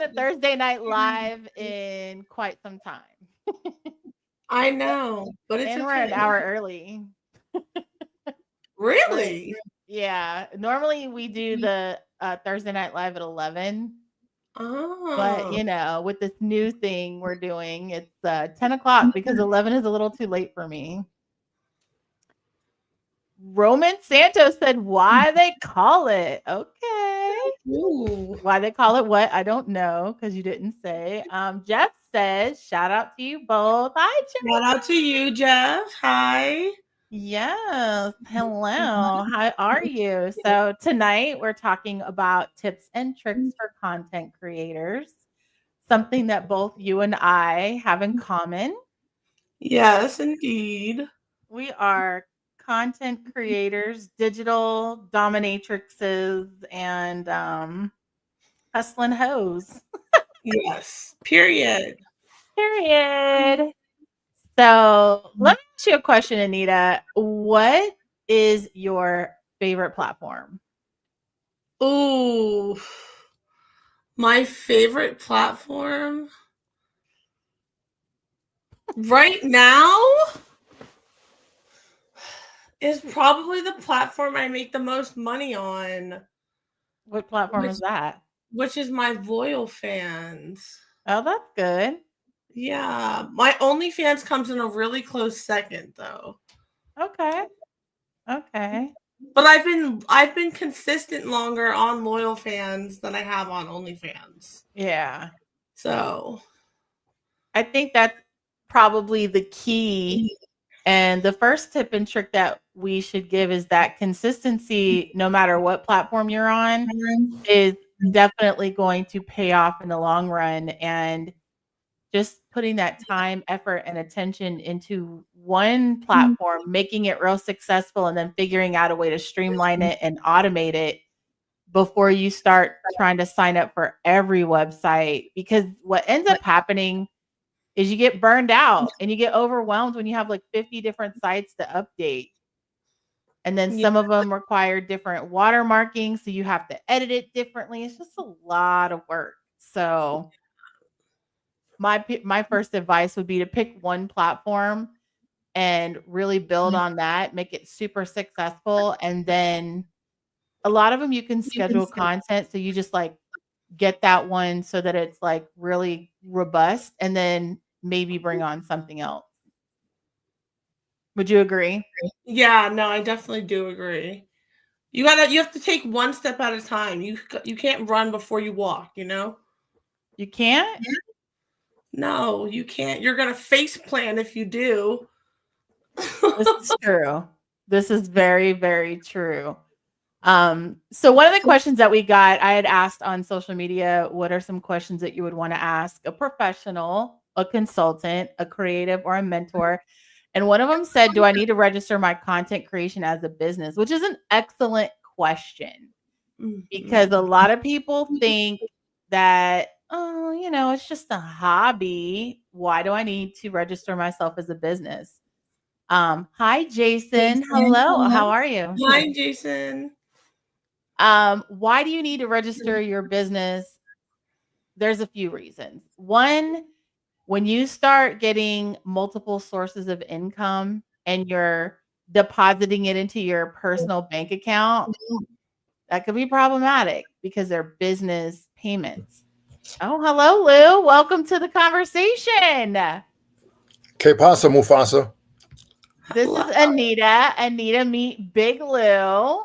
done a Thursday night live in quite some time. I know, but it's And we're okay. an hour early. Really? Yeah. Normally we do the Thursday night live at 11. But, Oh. with this new thing we're doing, it's 10 o'clock because 11 is a little too late for me. Roman Santos said, why they call it. Okay. Ooh. Why they call it what? I don't know because you didn't say. Jeff says, shout out to you both. Hi, Jeff. Shout out to you, Jeff. Hi. Yes. Hello. How are you? So tonight we're talking about tips and tricks for content creators, something that both you and I have in common. Yes, indeed. We are content creators, digital dominatrixes, and hustling hoes. Yes. Period. Period. So let me ask you a question, Anita. What is your favorite platform? Ooh. My favorite platform right now is probably the platform I make the most money on. What platform is that? Which is my loyal fans. Oh, that's good. Yeah. My OnlyFans comes in a really close second though. Okay. Okay. But I've been consistent longer on loyal fans than I have on OnlyFans. Yeah. So I think that's probably the key. And the first tip and trick that we should give is that consistency, no matter what platform you're on, is definitely going to pay off in the long run. And just putting that time, effort, and attention into one platform, making it real successful, and then figuring out a way to streamline it and automate it before you start trying to sign up for every website. Because what ends up happening is you get burned out and you get overwhelmed when you have like 50 different sites to update. And then yeah. some of them require different watermarking, so you have to edit it differently. It's just a lot of work. So my first advice would be to pick one platform and really build on that, make it super successful, and then a lot of them you can schedule content, so you just like get that one so that it's like really robust, and then maybe bring on something else. Would you agree? Yeah, no, I definitely do agree. You have to take one step at a time. You can't run before you walk, you know? You can't? No, you can't. You're gonna face plant if you do. This is true. This is very, very true. So one of the questions that we got, I had asked on social media, what are some questions that you would want to ask a professional, a consultant, a creative, or a mentor? And one of them said, do I need to register my content creation as a business? Which is an excellent question because a lot of people think that, oh, it's just a hobby. Why do I need to register myself as a business? Hi, Jason. Hello. How are you? Hi, Jason. Why do you need to register your business? There's a few reasons. One, when you start getting multiple sources of income and you're depositing it into your personal bank account, that could be problematic because they're business payments. Oh, hello, Lou. Welcome to the conversation. Que pasa, Mufasa? This is Anita. Anita, meet Big Lou.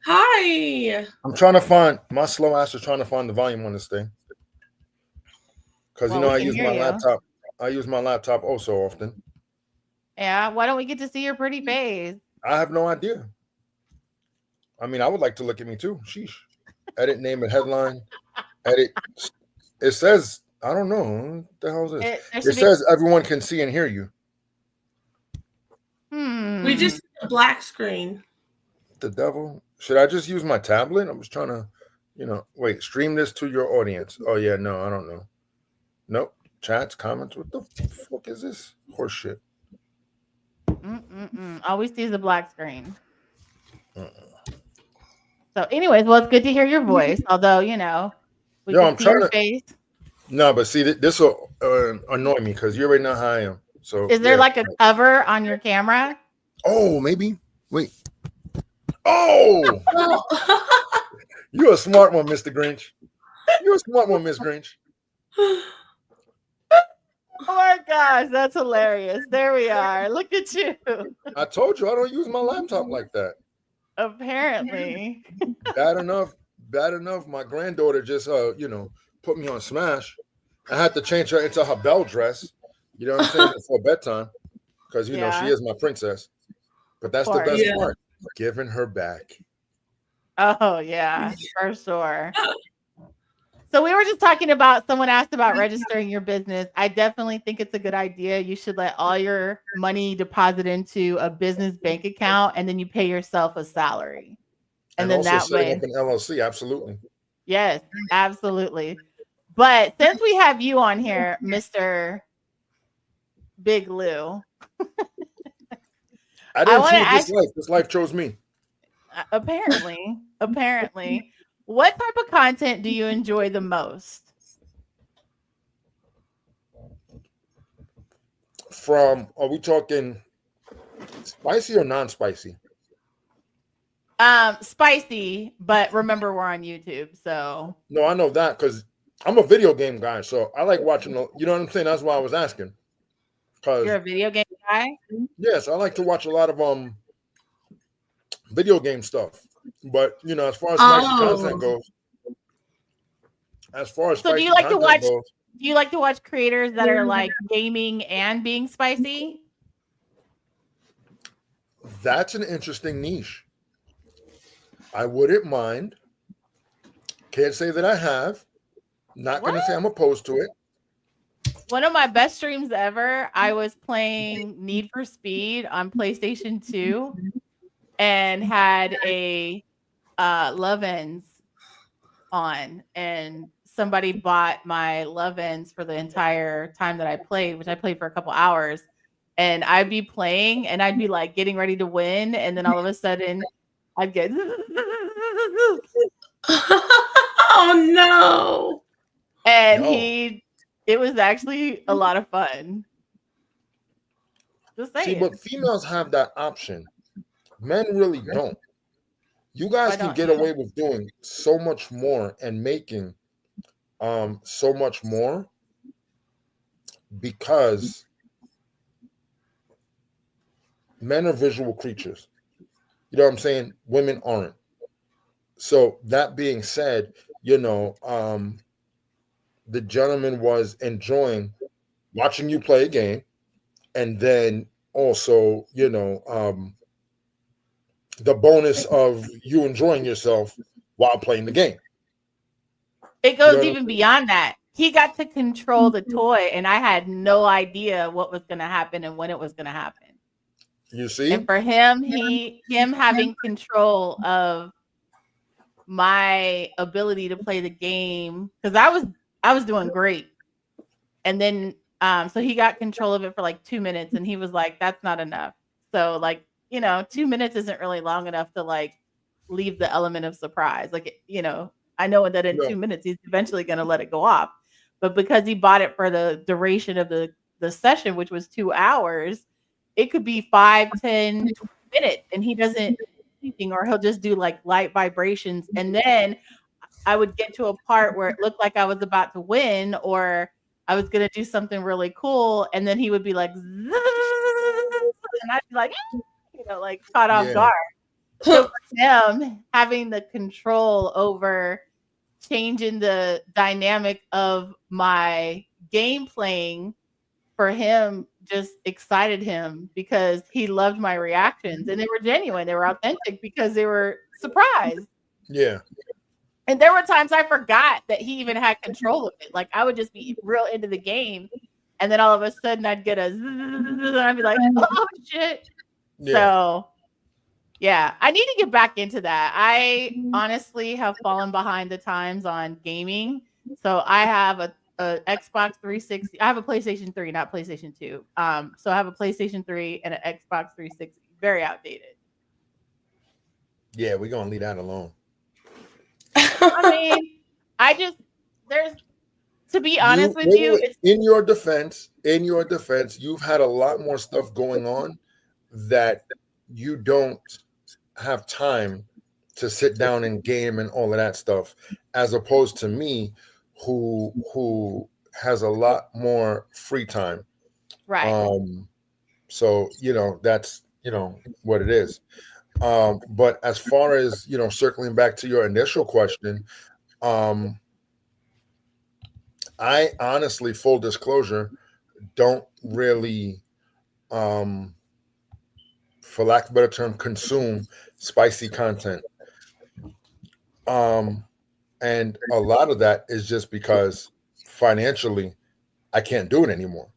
Hi. I'm trying to find my slow ass is trying to find the volume on this thing because Well, I use my laptop. I use my laptop oh so often. Yeah, why don't we get to see your pretty face? I have no idea. I mean, I would like to look at me too. Sheesh. Edit name and headline. Edit. It says I don't know what the hell is this. It says everyone can see and hear you. We just see a black screen. The devil. Should I just use my tablet? I'm just trying to, wait, stream this to your audience. Oh, yeah, no, I don't know. Nope. Chats, comments. What the fuck is this? Horse shit. All we see is a black screen. So anyways, well, it's good to hear your voice. Although, we can see your face. No, but see, this will annoy me because you already know how I am. So Is there yeah. like a cover on your camera? Oh, maybe. Wait. Oh, Oh. you're a smart one, Mr. Grinch. You're a smart one, Miss Grinch. Oh my gosh, that's hilarious. There we are. Look at you. I told you I don't use my laptop like that. Apparently. Bad enough. Bad enough. My granddaughter just put me on Smash. I had to change her into her bell dress. You know what I'm saying? Before bedtime, because she Yeah, is my princess. But that's of the course. best Yeah. part. Giving her back. Oh yeah, for sure. So we were just talking about someone asked about registering your business. I definitely think it's a good idea. You should let all your money deposit into a business bank account and then you pay yourself a salary. And And then also that setting up way, an LLC. Absolutely. yes, absolutely. But since we have you on here, Mr. Big Lou, I I didn't want to choose this ask life. This life chose me. apparently, what type of content do you enjoy the most? Are we talking spicy or non-spicy? Spicy, but remember we're on YouTube, so No, I know that because I'm a video game guy, so I like watching. You know what I'm saying? That's why I was asking. you're Because a video game guy? yes, I like to watch a lot of video game stuff. But as far as spicy content Oh. goes, as far as So do you spicy like to content watch goes, creators that are like gaming and being spicy? that's an interesting niche. I wouldn't mind. Can't say that I have. Not What? gonna say I'm opposed to it. One of my best streams ever, I was playing Need for Speed on PlayStation 2 and had a Love Ends on, and somebody bought my Love Ends for the entire time that I played, which I played for a couple hours. And I'd be playing and I'd be like getting ready to win, and then all of a sudden I'd get Oh no. and Yo, it was actually a lot of fun. Just see, saying. but females have that option. Men really don't. You Why guys can don't get you? away with doing so much more and making so much more because men are visual creatures. You know what I'm saying? Women aren't. So that being said, the gentleman was enjoying watching you play a game, and then also, the bonus of you enjoying yourself while playing the game. It You know goes what I'm even saying? beyond that. He got to control the toy, and I had no idea what was going to happen and when it was going to happen. You And see? for him, him having control of my ability to play the game, because I was doing great. And then so he got control of it for like 2 minutes and he was like, that's not enough. So like, 2 minutes isn't really long enough to like leave the element of surprise. Like, I know that in Yeah. 2 minutes he's eventually gonna let it go off. But because he bought it for the duration of the session, which was 2 hours, it could be 5, 10, 20 minutes and he doesn't do anything, or he'll just do like light vibrations. And then I would get to a part where it looked like I was about to win, or I was gonna do something really cool, and then he would be like, and I'd be like, like caught off Yeah. guard. So for him, having the control over changing the dynamic of my game playing for him just excited him because he loved my reactions and they were genuine, they were authentic because they were surprised. Yeah. And there were times I forgot that he even had control of it. Like I would just be real into the game, and then all of a sudden I'd get a zzz, and I'd be like, "Oh shit!" Yeah. So yeah, I need to get back into that. I honestly have fallen behind the times on gaming. So I have a Xbox 360. I have a PlayStation 3, not PlayStation 2. So I have a PlayStation 3 and an Xbox 360. Very outdated. Yeah, we're gonna leave that alone. I mean, I just there's to be honest with you, it's in your defense, you've had a lot more stuff going on that you don't have time to sit down and game and all of that stuff, as opposed to me, who has a lot more free time. right. So that's what it is. But as far as circling back to your initial question, I honestly, full disclosure, don't really, for lack of a better term, consume spicy content. And a lot of that is just because financially I can't do it anymore.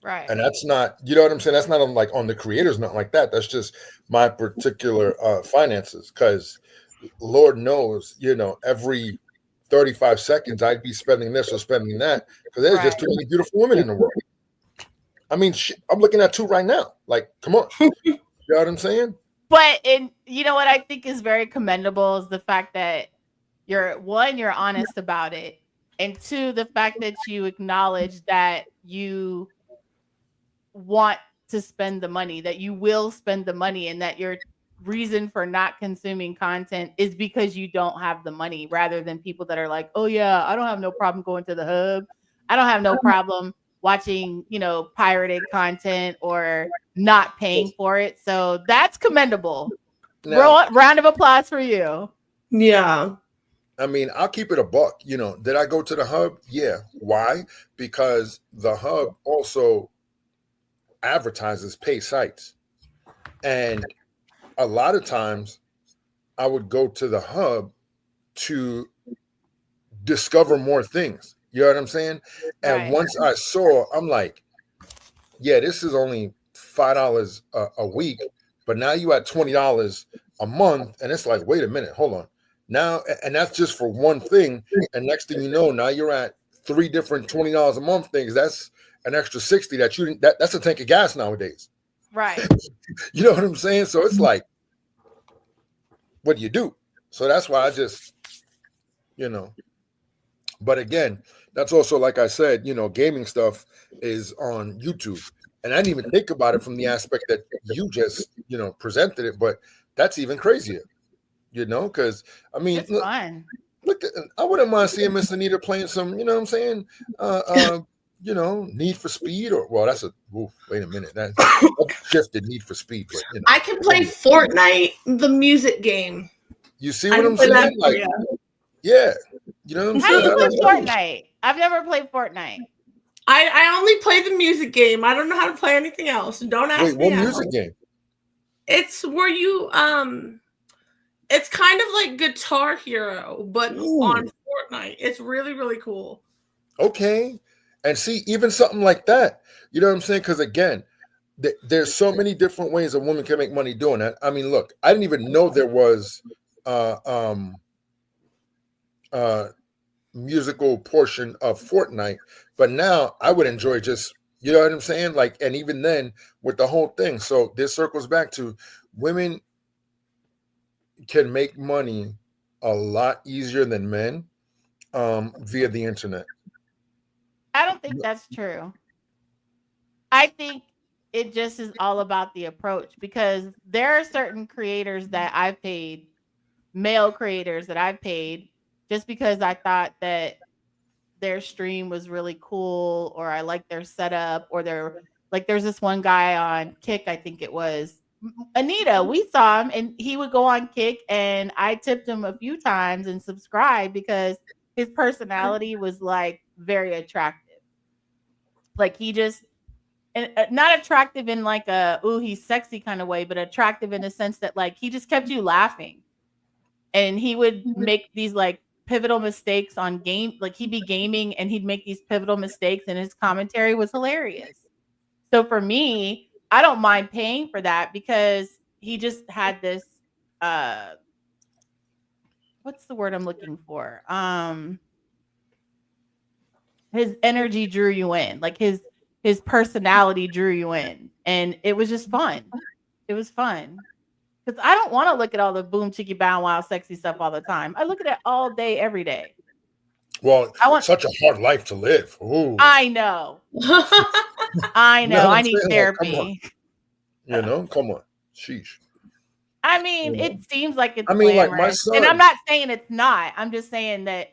Right. And that's not, you know what I'm saying? That's not on the creators, not like that. That's just my particular finances. Because Lord knows, every 35 seconds I'd be spending this or spending that, because there's just too many beautiful women in the world. I mean, I'm looking at 2 right now. Like, come on. You know what I'm saying? But you know what I think is very commendable is the fact that you're honest about it. And 2, the fact that you acknowledge that you want to spend the money, that you will spend the money, and that your reason for not consuming content is because you don't have the money, rather than people that are like, oh yeah, I don't have no problem going to the hub. I don't have no problem watching, pirated content or not paying for it. So that's commendable. Now, Round of applause for you. Yeah. I mean, I'll keep it a buck. Did I go to the hub? Yeah. Why? Because the hub also advertises pay sites. And a lot of times I would go to the hub to discover more things. You know what I'm saying? And once I saw, I'm like, yeah, this is only $5 a week, but now you at $20 a month. And it's like, wait a minute, hold on. Now, and that's just for one thing. And next thing you know, now you're at 3 different $20 a month things. That's an extra 60 that's a tank of gas nowadays. Right. You know what I'm saying? So it's like, what do you do? So that's why I just, but again, that's also, like I said, gaming stuff is on YouTube. And I didn't even think about it from the aspect that you just, presented it, but that's even crazier, because I mean, it's fun. Look, I wouldn't mind seeing Miss Anita playing some, you know what I'm saying? Need for Speed, that's wait a minute. That shifted Need for Speed, but I can play Fortnite, the music game. You see what I'm saying? Like, yeah. You know what I'm saying? How do you play Fortnite? I've never played Fortnite. I only play the music game. I don't know how to play anything else. Don't ask me. What music game? It's where you it's kind of like Guitar Hero, but on Fortnite. It's really, really cool. Okay. And see, even something like that, you know what I'm saying? Because again, there's so many different ways a woman can make money doing that. I mean, look, I didn't even know there was musical portion of Fortnite, but now I would enjoy just, you know what I'm saying? Like, and even then with the whole thing. So this circles back to women can make money a lot easier than men via the internet. I don't think that's true. I think it just is all about the approach, because there are certain creators that I've paid, male creators that I've paid, just because I thought that their stream was really cool, or I liked their setup, or there's this one guy on Kick, I think it was Anita. We saw him and he would go on Kick, and I tipped him a few times and subscribed because his personality was like very attractive. Like he just, and not attractive in like a ooh he's sexy kind of way, but attractive in a sense that like he just kept you laughing. And he would make these like pivotal mistakes on game, like he'd be gaming and he'd make these pivotal mistakes, and his commentary was hilarious. So for me, I don't mind paying for that because he just had this what's the word I'm looking for? His energy drew you in. Like his personality drew you in, and it was just fun. It was fun. Because I don't want to look at all the boom chickie bow wow sexy stuff all the time. I look at it all day, every day. Well, such a hard life to live. Ooh. I know. I know. I need therapy. You know, come on. Sheesh. I mean, it seems like it's like my son. And I'm not saying it's not. I'm just saying that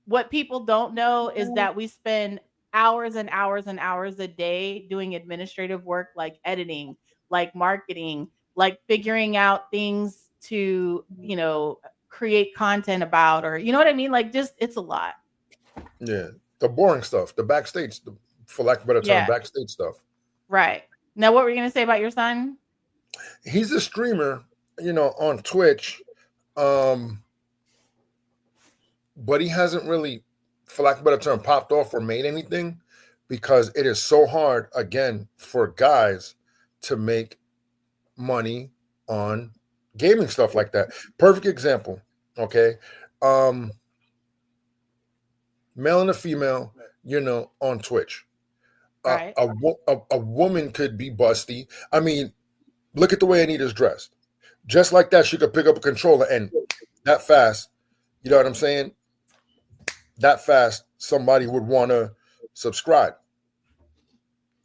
what people don't know is that we spend hours and hours and hours a day doing administrative work like editing, like marketing, like figuring out things to, create content about, or you know what I mean? Like, just it's a lot. Yeah. The boring stuff, the backstage, for lack of a better term, backstage stuff. Right. Now, what were you going to say about your son? He's a streamer, on Twitch. But he hasn't really, for lack of a better term, popped off or made anything because it is so hard, again, for guys to make money on gaming stuff like that. Perfect example, okay? Male and a female, on Twitch. Right. A woman could be busty. I mean, look at the way Anita's dressed. Just like that, she could pick up a controller and that fast, you know what I'm saying? That fast, somebody would want to subscribe.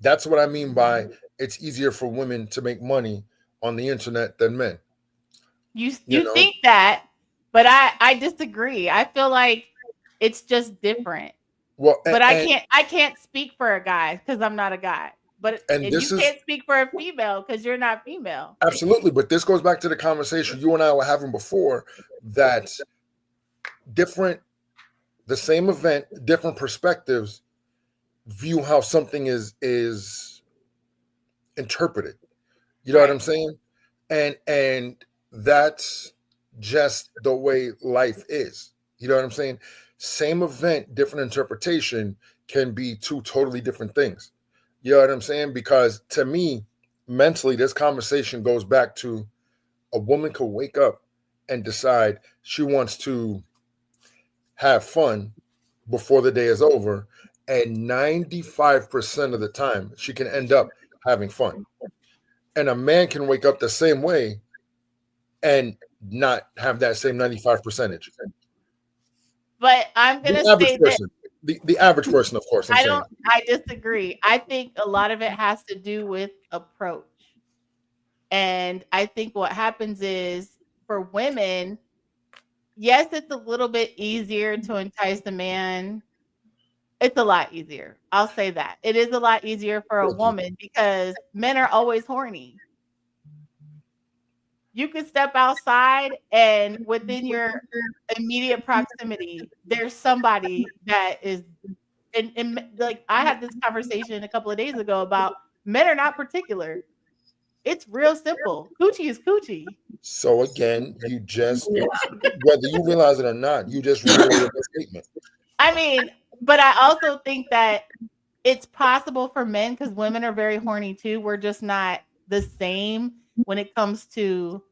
That's what I mean by it's easier for women to make money on the internet than men. You think that, but I disagree. I feel like it's just different. Well, but I can't speak for a guy because I'm not a guy. But you can't speak for a female because you're not female. Absolutely, but this goes back to the conversation you and I were having before that the same event, different perspectives view how something is interpreted. You know what I'm saying? And that's just the way life is. You know what I'm saying? Same event, different interpretation can be two totally different things. You know what I'm saying? Because to me, mentally, this conversation goes back to a woman could wake up and decide she wants to have fun before the day is over. And 95% of the time, she can end up having fun. And a man can wake up the same way and not have that same 95 percentage. But I'm going to say that the average person, of course. I disagree. I think a lot of it has to do with approach. And I think what happens is for women, yes, it's a little bit easier to entice the man. It's a lot easier. I'll say that. It is a lot easier for a woman because men are always horny. You could step outside and within your immediate proximity, there's somebody that is, and like I had this conversation a couple of days ago about men are not particular. It's real simple. Coochie is coochie. So again, you just, whether you realize it or not, you just reiterated the statement. I mean, but I also think that it's possible for men because women are very horny too. We're just not the same when it comes to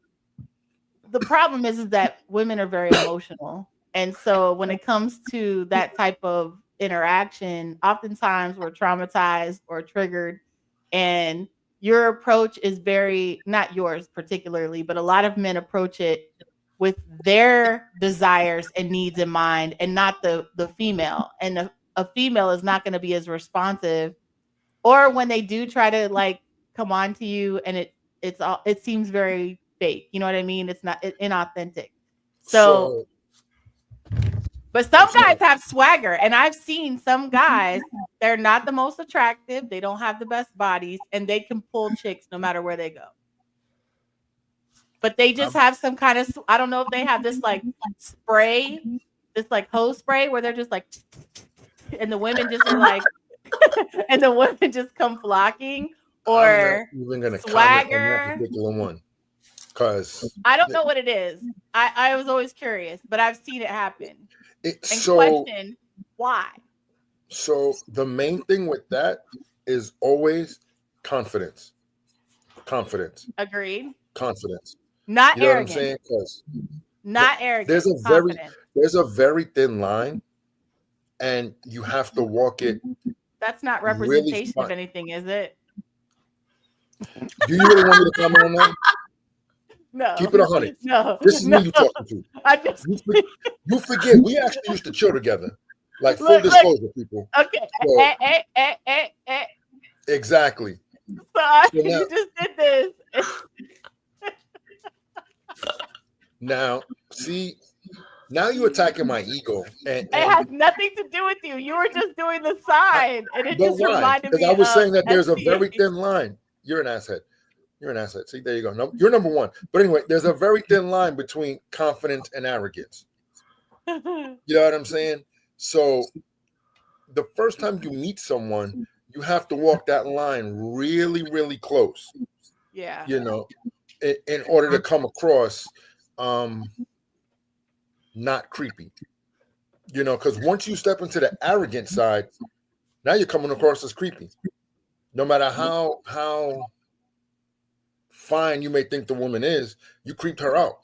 the problem is that women are very emotional. And so when it comes to that type of interaction, oftentimes we're traumatized or triggered. And your approach is not yours particularly, but a lot of men approach it with their desires and needs in mind and not the female. And a female is not going to be as responsive. Or when they do try to like come on to you and it seems very fake. You know what I mean? It's not inauthentic. So but some guys have swagger, and I've seen some guys, they're not the most attractive, they don't have the best bodies, and they can pull chicks no matter where they go. But they just have some kind of, I don't know if they have this like spray, this like hose spray where they're just like, and the women just are like, and the women just come flocking, or I'm not even gonna swagger. Comment on that particular one. Because I don't know what it is. I was always curious, but I've seen it happen. Question why. So the main thing with that is always confidence. Agreed. Confidence. Not you know arrogant. What I'm saying? 'Cause not arrogant. There's a very thin line, and you have to walk it. That's not representation of anything, is it? Do you really want me to comment on that? No. Keep it 100. No. This is me you talking to. You forget. We actually used to chill together. Like full disclosure, people. Okay. So, exactly. So you just did this. Now, see, now you're attacking my ego. And it has nothing to do with you. You were just doing the sign, and it just reminded me. Because I was saying that there's a SBA. very thin line. You're an asset. You're an asset. See, there you go. No, you're number one. But anyway, there's a very thin line between confidence and arrogance. You know what I'm saying? So the first time you meet someone, you have to walk that line really, really close. Yeah. You know, in order to come across not creepy. You know, because once you step into the arrogant side, now you're coming across as creepy. No matter how fine you may think the woman is, you creeped her out.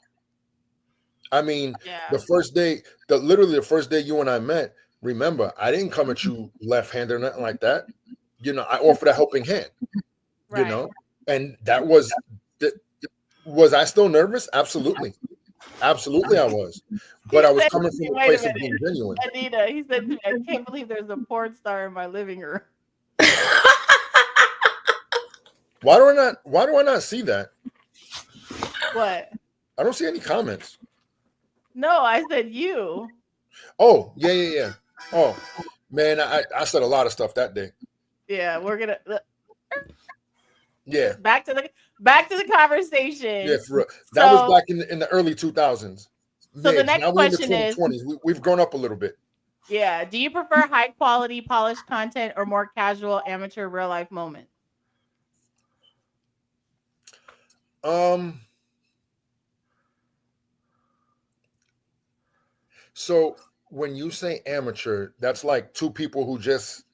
I mean, the first day, literally the first day you and I met, remember, I didn't come at you left-handed or nothing like that. You know, I offered a helping hand, you know, and that was I still nervous? Absolutely. Absolutely I was. But I was coming from a place of being genuine. Anita, he said to me, I can't believe there's a porn star in my living room. Why do I not see that? What? I don't see any comments. No, I said you. Oh, yeah. Oh, man, I said a lot of stuff that day. Yeah, we're gonna. Yeah. Back to the conversation. Yeah, for real. That was back in the early 2000s. So the next question is: we've grown up a little bit. Yeah. Do you prefer high quality, polished content or more casual, amateur, real life moments? So when you say amateur, that's like two people who just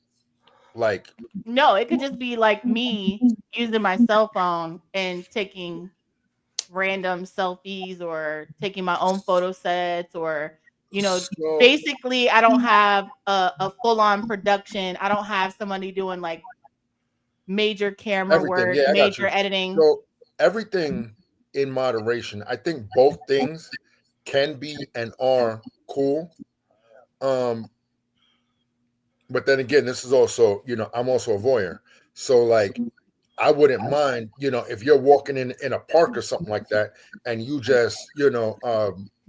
like. No, it could just be like me using my cell phone and taking random selfies or taking my own photo sets or, you know, basically I don't have a full-on production. I don't have somebody doing like major camera work, major editing. So everything in moderation. I think both things can be and are cool. But then again, this is also, you know, I'm also a voyeur. So like I wouldn't mind, you know, if you're walking in a park or something like that and you just, you know,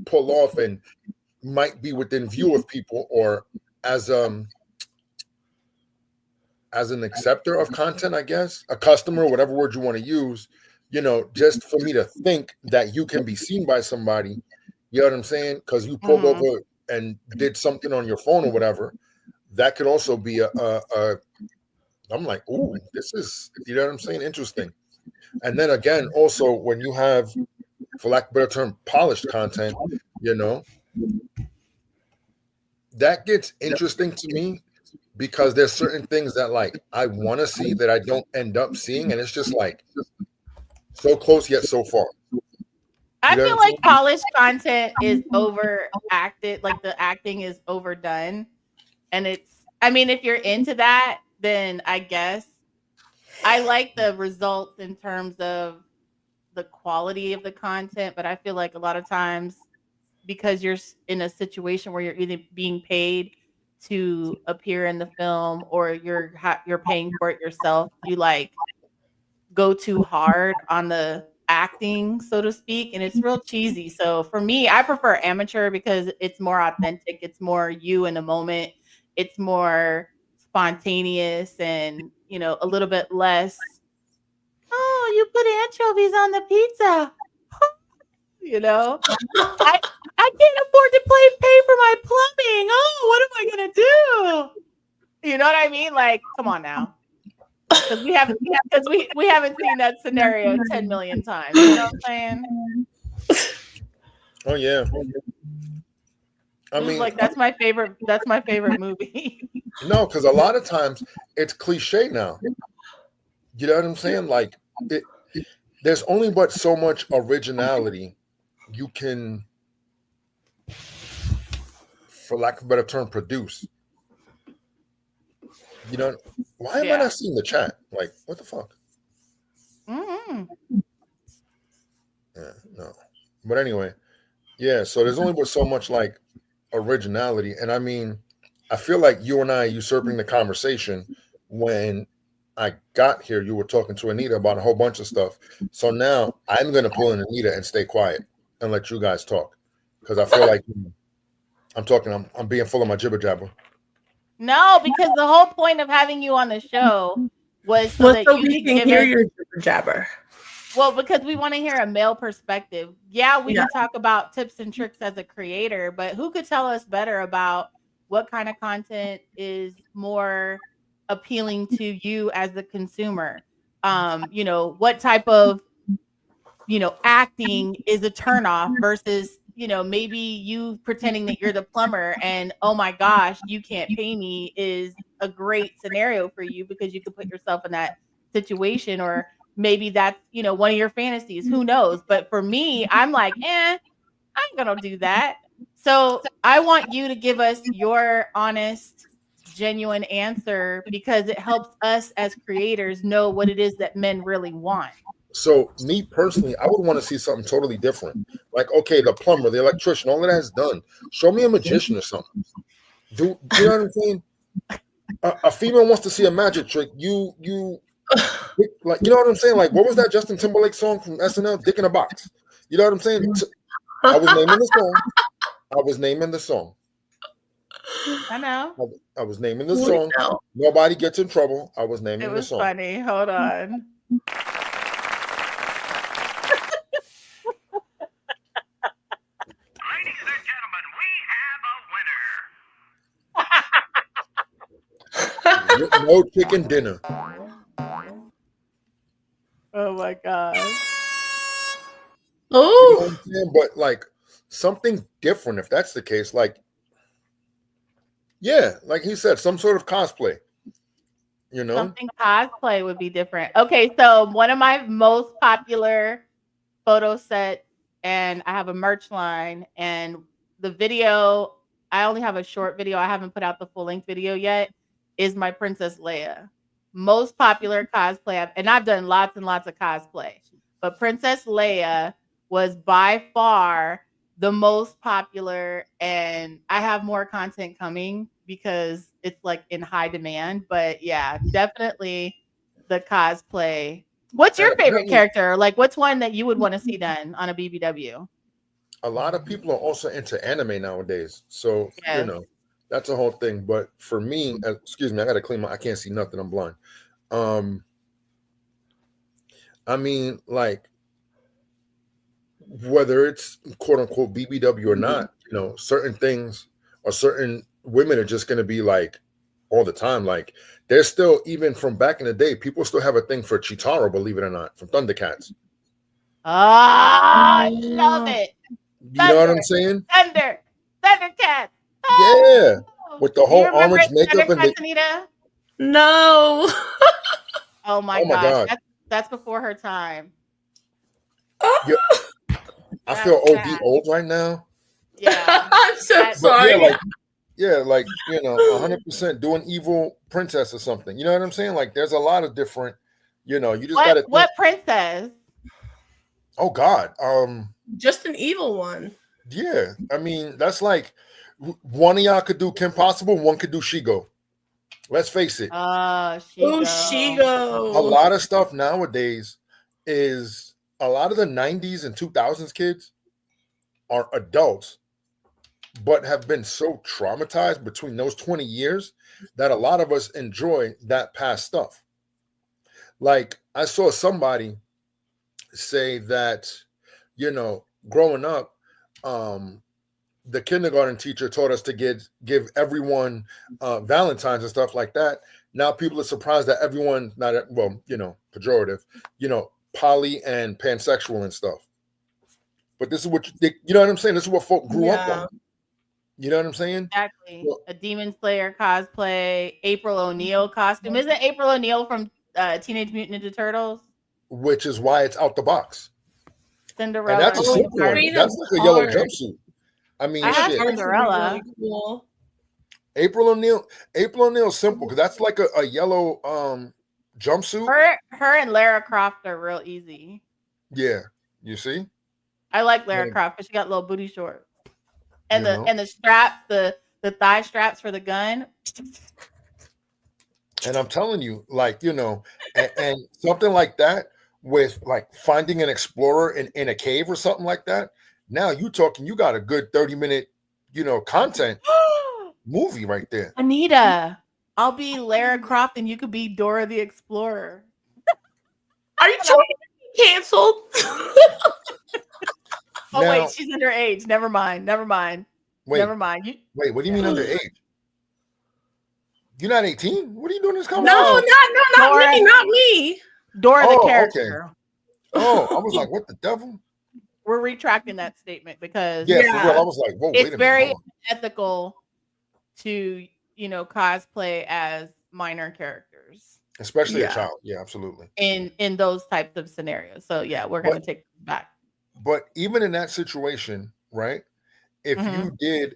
pull off and might be within view of people or as an acceptor of content, I guess, a customer, whatever word you want to use, you know, just for me to think that you can be seen by somebody, you know what I'm saying? Because you pulled over and did something on your phone or whatever, that could also be I'm like, ooh, this is, you know what I'm saying? Interesting. And then again, also when you have, for lack of a better term, polished content, you know, that gets interesting to me because there's certain things that like I want to see that I don't end up seeing. And it's just like so close yet so far. I feel like polished content is overacted, like the acting is overdone. And I mean, if you're into that, then I guess I like the results in terms of the quality of the content, but I feel like a lot of times because you're in a situation where you're either being paid to appear in the film or you're paying for it yourself, you like go too hard on the acting, so to speak, and it's real cheesy. So for me, I prefer amateur because it's more authentic, it's more you in the moment, it's more spontaneous and, you know, a little bit less, oh, you put anchovies on the pizza. You know, I can't afford to pay for my plumbing. Oh, what am I gonna do? You know what I mean? Like, come on now, because we haven't seen that scenario 10 million times. You know what I'm saying? Oh yeah. I mean, like that's my favorite movie. No, because a lot of times it's cliche now. You know what I'm saying? Like there's only but so much originality you can, for lack of a better term, produce. You know, why am I not seeing the chat? Like, what the fuck? Mm-hmm. Yeah, no. But anyway, yeah, so there's only but so much like originality. And I mean, I feel like you and I are usurping the conversation. When I got here, you were talking to Anita about a whole bunch of stuff. So now I'm going to pull in Anita and stay quiet and let you guys talk, because I feel like I'm talking. I'm being full of my jibber jabber. No, because the whole point of having you on the show was so that you we could can give hear us. your jibber jabber. Well, because we want to hear a male perspective. Yeah, we can talk about tips and tricks as a creator, but who could tell us better about what kind of content is more appealing to you as the consumer? What type of, acting is a turnoff versus, maybe you pretending that you're the plumber and, oh my gosh, you can't pay me is a great scenario for you because you could put yourself in that situation, or maybe that's, one of your fantasies. Who knows? But for me, I'm like, I'm going to do that. So I want you to give us your honest, genuine answer because it helps us as creators know what it is that men really want. So me personally, I would want to see something totally different. Like, okay, the plumber, the electrician, all of that's done. Show me a magician or something. Do you know what I'm saying? A female wants to see a magic trick. You like, you know what I'm saying? Like, what was that Justin Timberlake song from SNL? Dick in a Box. You know what I'm saying? I was naming the song. I know. I was naming the song. Nobody gets in trouble. I was naming the song. It was funny. Hold on. Ladies and gentlemen, we have a winner. No chicken dinner. Oh my god. Oh, you know what I'm saying? But like something different, if that's the case. Like, yeah, like he said, some sort of cosplay. Something cosplay would be different. Okay, so one of my most popular photo sets, and I have a merch line, and the video, I only have a short video. I haven't put out the full length video yet, is my Princess Leia. Most popular cosplay, and I've done lots and lots of cosplay, but Princess Leia was by far the most popular, and I have more content coming because it's like in high demand. But yeah, definitely the cosplay. What's your favorite character? Like, what's one that you would want to see done on a BBW? A lot of people are also into anime nowadays, so Yes. that's a whole thing. But for me, excuse me, I gotta clean I can't see nothing. I'm blind. I mean, like, whether it's quote unquote BBW or not, certain things or certain women are just going to be like all the time. Like, there's still, even from back in the day, people still have a thing for Chitara, believe it or not, from Thundercats. I love it. You know what I'm saying? Thundercats. Yeah, with the whole orange makeup and Anita? No. Oh my gosh, that's before her time. Yeah. I feel old right now. Yeah, I'm so sorry. Yeah, like 100% doing evil princess or something. You know what I'm saying? Like, there's a lot of different. You just gotta. What princess? Oh God. Just an evil one. Yeah, I mean, that's like one of y'all could do Kim Possible, one could do Shigo. Let's face it. Shigo. A lot of stuff nowadays is a lot of the 90s and 2000s kids are adults, but have been so traumatized between those 20 years that a lot of us enjoy that past stuff. Like, I saw somebody say that, growing up, the kindergarten teacher taught us to give everyone Valentines and stuff like that. Now people are surprised that everyone, pejorative, poly and pansexual and stuff. But this is what you know what I'm saying? This is what folk grew up on. You know what I'm saying? Exactly. Well, a Demon Slayer cosplay, April O'Neil costume. Isn't April O'Neil from Teenage Mutant Ninja Turtles? Which is why it's out the box. Cinderella. And that's a simple one. That's like a yellow jumpsuit. I mean, I have Cinderella. Really cool. April O'Neil's simple because that's like a yellow jumpsuit. Her and Lara Croft are real easy. Yeah, you see. I like Lara Croft because she got little booty shorts, and the straps, the the thigh straps for the gun. And I'm telling you, like, and something like that with like finding an explorer in a cave or something like that. Now you got a good 30-minute, content movie right there. Anita, I'll be Lara Croft and you could be Dora the Explorer. Are you trying to be canceled? Oh, now, wait, she's underage. Never mind. Wait, never mind. Wait, what do you mean underage? You're not 18? What are you doing in this conversation? No, not me. Dora the character. Okay. Oh, I was like, what the devil? We're retracting that statement because for real. I was like, whoa, it's very ethical to, cosplay as minor characters. Especially a child. Yeah, absolutely. In those types of scenarios. So yeah, we're going to take it back. But even in that situation, right? If you did,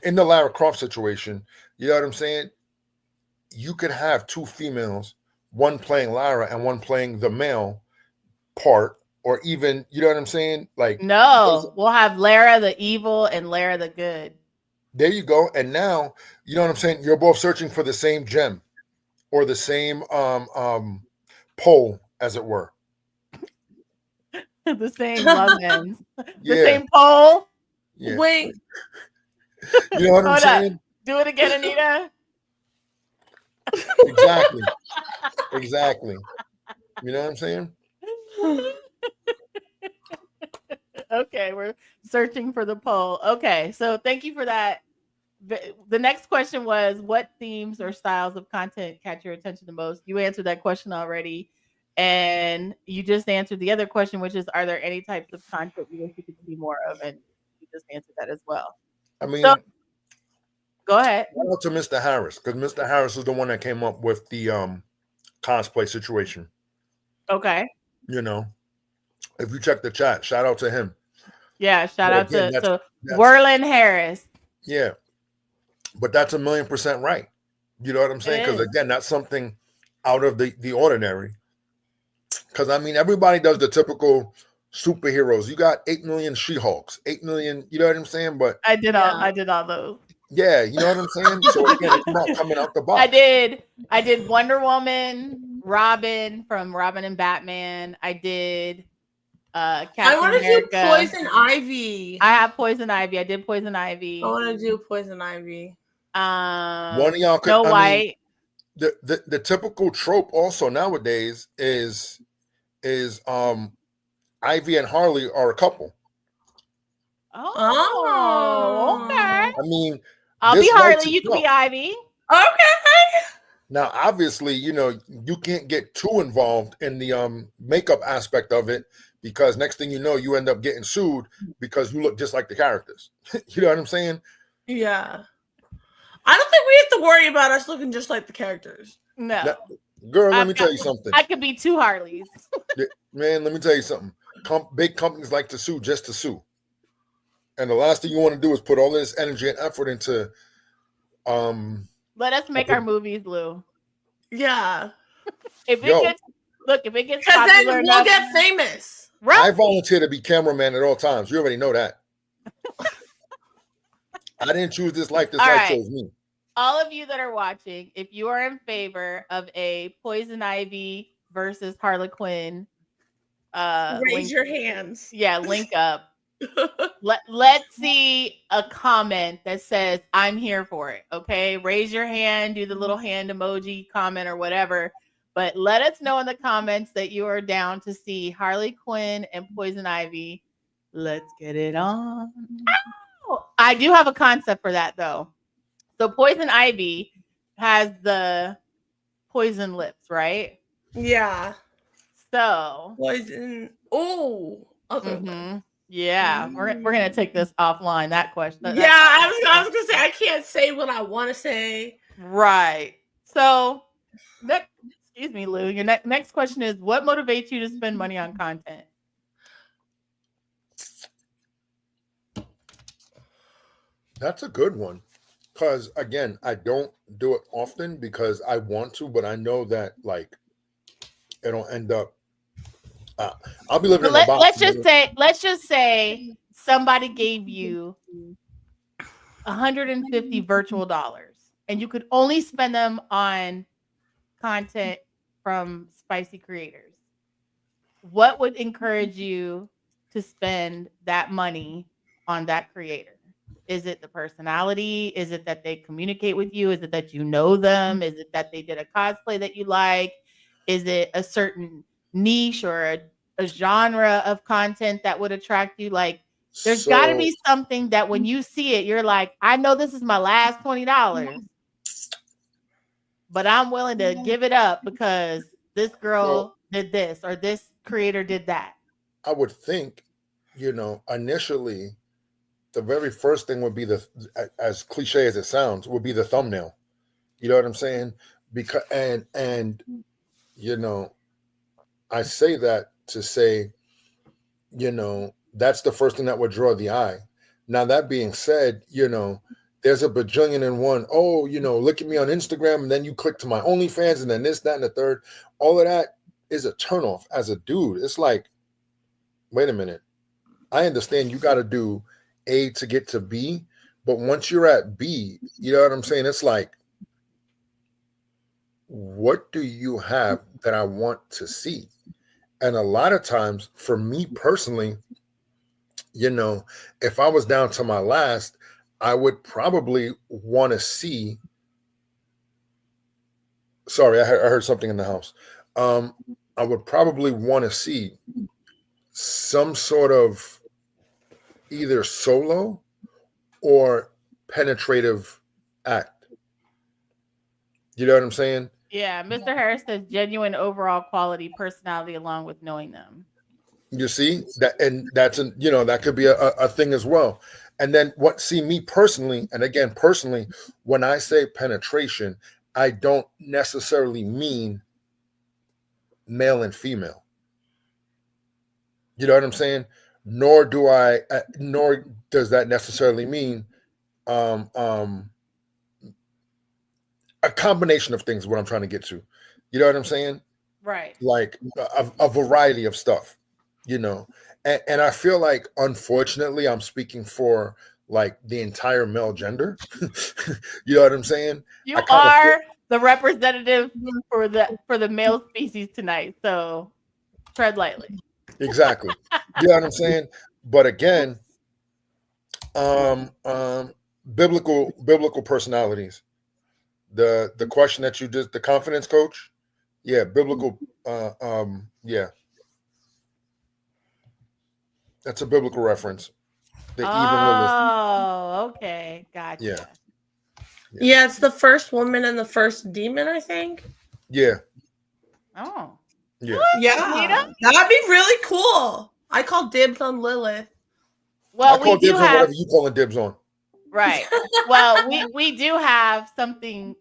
in the Lara Croft situation, you know what I'm saying? You could have two females, one playing Lara and one playing the male part, or even, you know what I'm saying? Like, no, we'll have Lara the evil and Lara the good. There you go. And now, you know what I'm saying? You're both searching for the same gem or the same pole, as it were. The same love ends. The same pole. Yeah. Wait. You know what I'm saying? Do it again, Anita. Exactly. You know what I'm saying? Okay, we're searching for the pole. Okay, so thank you for that. The next question was, what themes or styles of content catch your attention the most? You answered that question already. And you just answered the other question, which is, are there any types of content you wish you could see more of? And you just answered that as well. I mean, go ahead. Shout out to Mr. Harris, because Mr. Harris is the one that came up with the cosplay situation. Okay. If you check the chat, shout out to him. Yeah, shout out to Werlin Harris. Yeah. But that's 1,000,000% right. You know what I'm saying? Because again, that's something out of the ordinary. Because I mean, everybody does the typical superheroes. You got 8 million She-Hulks, 8 million. You know what I'm saying? But I did all those. Yeah, you know what I'm saying. So again, it's not coming out the box. I did Wonder Woman, Robin from Robin and Batman. I did Captain I want to do America. Poison Ivy. I have Poison Ivy. I did Poison Ivy. I want to do Poison Ivy. One of y'all could. Snow White. The typical trope also nowadays is Ivy and Harley are a couple. Oh, okay. I mean, I'll be Harley. You can be Ivy. Okay. Now, obviously, you can't get too involved in the makeup aspect of it, because next thing you know, you end up getting sued because you look just like the characters. You know what I'm saying? Yeah. I don't think we have to worry about us looking just like the characters. No. Now, girl, let me tell you something. I could be two Harleys. Man, let me tell you something. Big companies like to sue just to sue. And the last thing you want to do is put all this energy and effort into let us make our movies, Lou. Yeah. If it gets because then we'll get famous. Right. I volunteer to be cameraman at all times. You already know that. I didn't choose this life. This life chose me. All of you that are watching, if you are in favor of a Poison Ivy versus Harley Quinn, raise your hands. Yeah, link up. Let's see a comment that says I'm here for it. Okay, raise your hand, do the little hand emoji, comment or whatever, but let us know in the comments that you are down to see Harley Quinn and Poison Ivy. Let's get it on. Oh, I do have a concept for that though. So Poison Ivy has the poison lips, right? Yeah. So poison. Oh. Yeah, we're gonna take this offline. That question. Yeah, I was gonna say I can't say what I want to say. Right. So, excuse me, Lou. Your next question is: what motivates you to spend money on content? That's a good one, because again, I don't do it often because I want to, but I know that like it'll end up. I'll be living in a box. Let's just say somebody gave you 150 virtual dollars, and you could only spend them on content from spicy creators, what would encourage you to spend that money on that creator? Is it the personality? Is it that they communicate with you? Is it that you know them? Is it that they did a cosplay that you like? Is it a certain niche or a genre of content that would attract you? Like, there's got to be something that when you see it, you're like, I know this is my last $20, but I'm willing to give it up because this girl did this or this creator did that. I would think, initially, the very first thing would be as cliche as it sounds, would be the thumbnail. You know what I'm saying? Because and I say that to say, that's the first thing that would draw the eye. Now, that being said, there's a bajillion and one. Oh, look at me on Instagram, and then you click to my OnlyFans, and then this, that, and the third. All of that is a turnoff as a dude. It's like, wait a minute. I understand you got to do A to get to B, but once you're at B, you know what I'm saying? It's like, what do you have that I want to see? And a lot of times, for me personally, if I was down to my last, I would probably want to see. Sorry, I heard something in the house. I would probably want to see some sort of either solo or penetrative act. You know what I'm saying? Yeah, Mr. Harris says genuine overall quality personality along with knowing them. You see that, and that could be a thing as well. And then me personally, and again, personally, when I say penetration, I don't necessarily mean male and female. You know what I'm saying? Nor does that necessarily mean a combination of things. What I'm trying to get to, you know what I'm saying? Right. Like a variety of stuff, and I feel like, unfortunately, I'm speaking for like the entire male gender. You know what I'm saying? You are the representative for the male species tonight, so tread lightly. Exactly. You know what I'm saying? But again, biblical personalities. The question that you just, the confidence coach, yeah, biblical, yeah, that's a biblical reference. Okay, gotcha. Yeah, it's the first woman and the first demon, I think. Yeah. Oh. Yeah. Yeah. That'd be really cool. I call dibs on Lilith. Well, I call dibs on whatever you calling dibs on. Right. Well, we do have something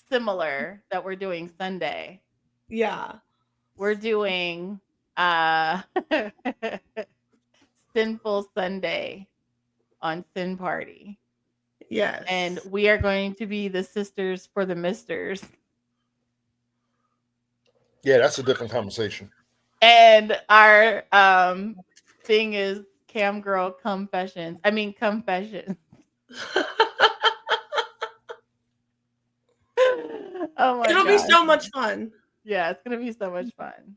similar that we're doing Sunday. Yeah. We're doing Sinful Sunday on Sin Party. Yes. And we are going to be the sisters for the misters. Yeah, that's a different conversation. And our thing is Cam Girl Confessions. Confessions. Oh my god. It'll be so much fun. Yeah, it's gonna be so much fun.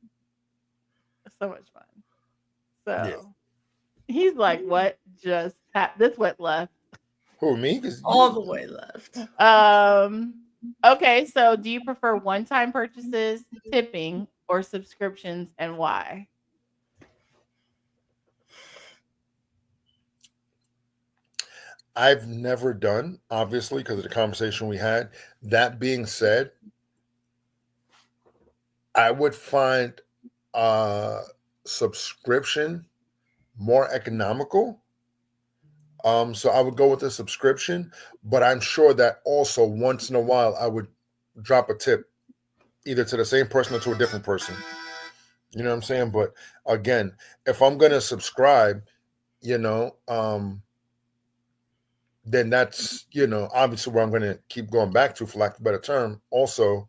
So much fun. So he's like, what just happened? This went left. Who, me? All the way left. Okay, so do you prefer one-time purchases, tipping, or subscriptions, and why? I've never done, obviously, because of the conversation we had. That being said, I would find subscription more economical. So I would go with a subscription, but I'm sure that also once in a while I would drop a tip either to the same person or to a different person. You know what I'm saying? But again, if I'm going to subscribe, then that's, obviously where I'm going to keep going back to, for lack of a better term. Also,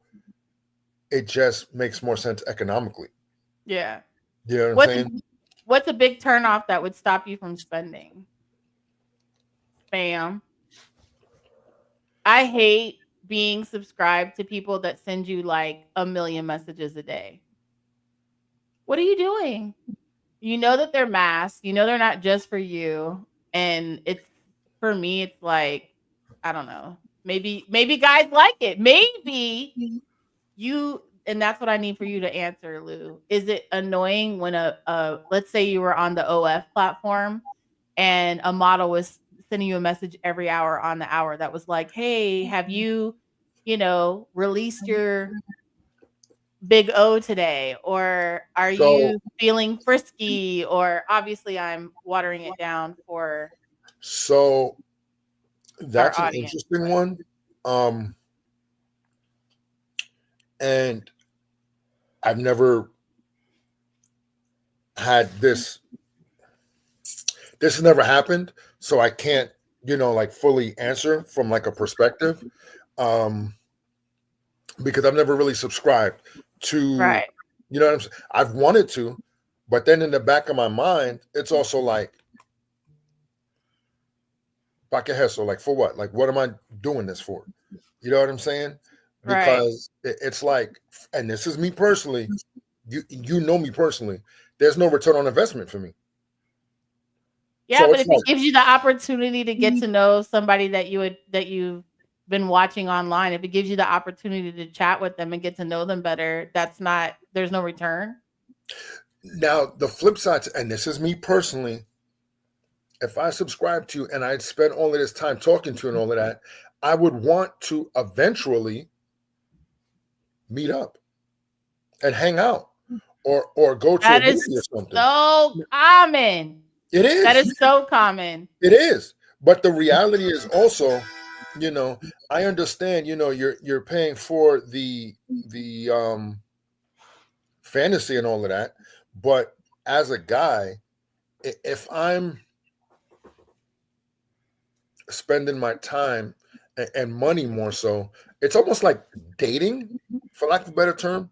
it just makes more sense economically. Yeah. You know what I'm saying? What's a big turnoff that would stop you from spending? Spam. I hate being subscribed to people that send you like a million messages a day. What are you doing? You know that they're masked. You know they're not just for you. And it's for me, it's like, I don't know. Maybe guys like it. Maybe you and that's what I need for you to answer, Lou. Is it annoying when a let's say you were on the OF platform and a model was sending you a message every hour on the hour that was like, "Hey, have you, released your big O today? Or are So you feeling frisky?" Or obviously I'm watering it down for so our that's an audience. interesting one. Um, and I've never had this. This has never happened, so I can't, like fully answer from like a perspective, um, because I've never really subscribed to, Right. you know what I'm saying. I've wanted to, but then in the back of my mind, it's also like, back ahead. So like, for what? Like, what am I doing this for? You know what I'm saying? Right. Because it's like, and this is me personally. You know me personally. There's no return on investment for me. Yeah, So but it's if it like, gives you the opportunity to get to know somebody that you've been watching online, if it gives you the opportunity to chat with them and get to know them better, there's no return. now the flip side, and this is me personally. If I subscribe to you and I'd spend all of this time talking to you and all of that, I would want to eventually meet up and hang out or go to a That movie or is something. so common. It That is. is so common. It is. But the reality is also, you know, I understand, you're paying for the fantasy and all of that, but as a guy, if I'm spending my time and money more so, it's almost like dating, for lack of a better term.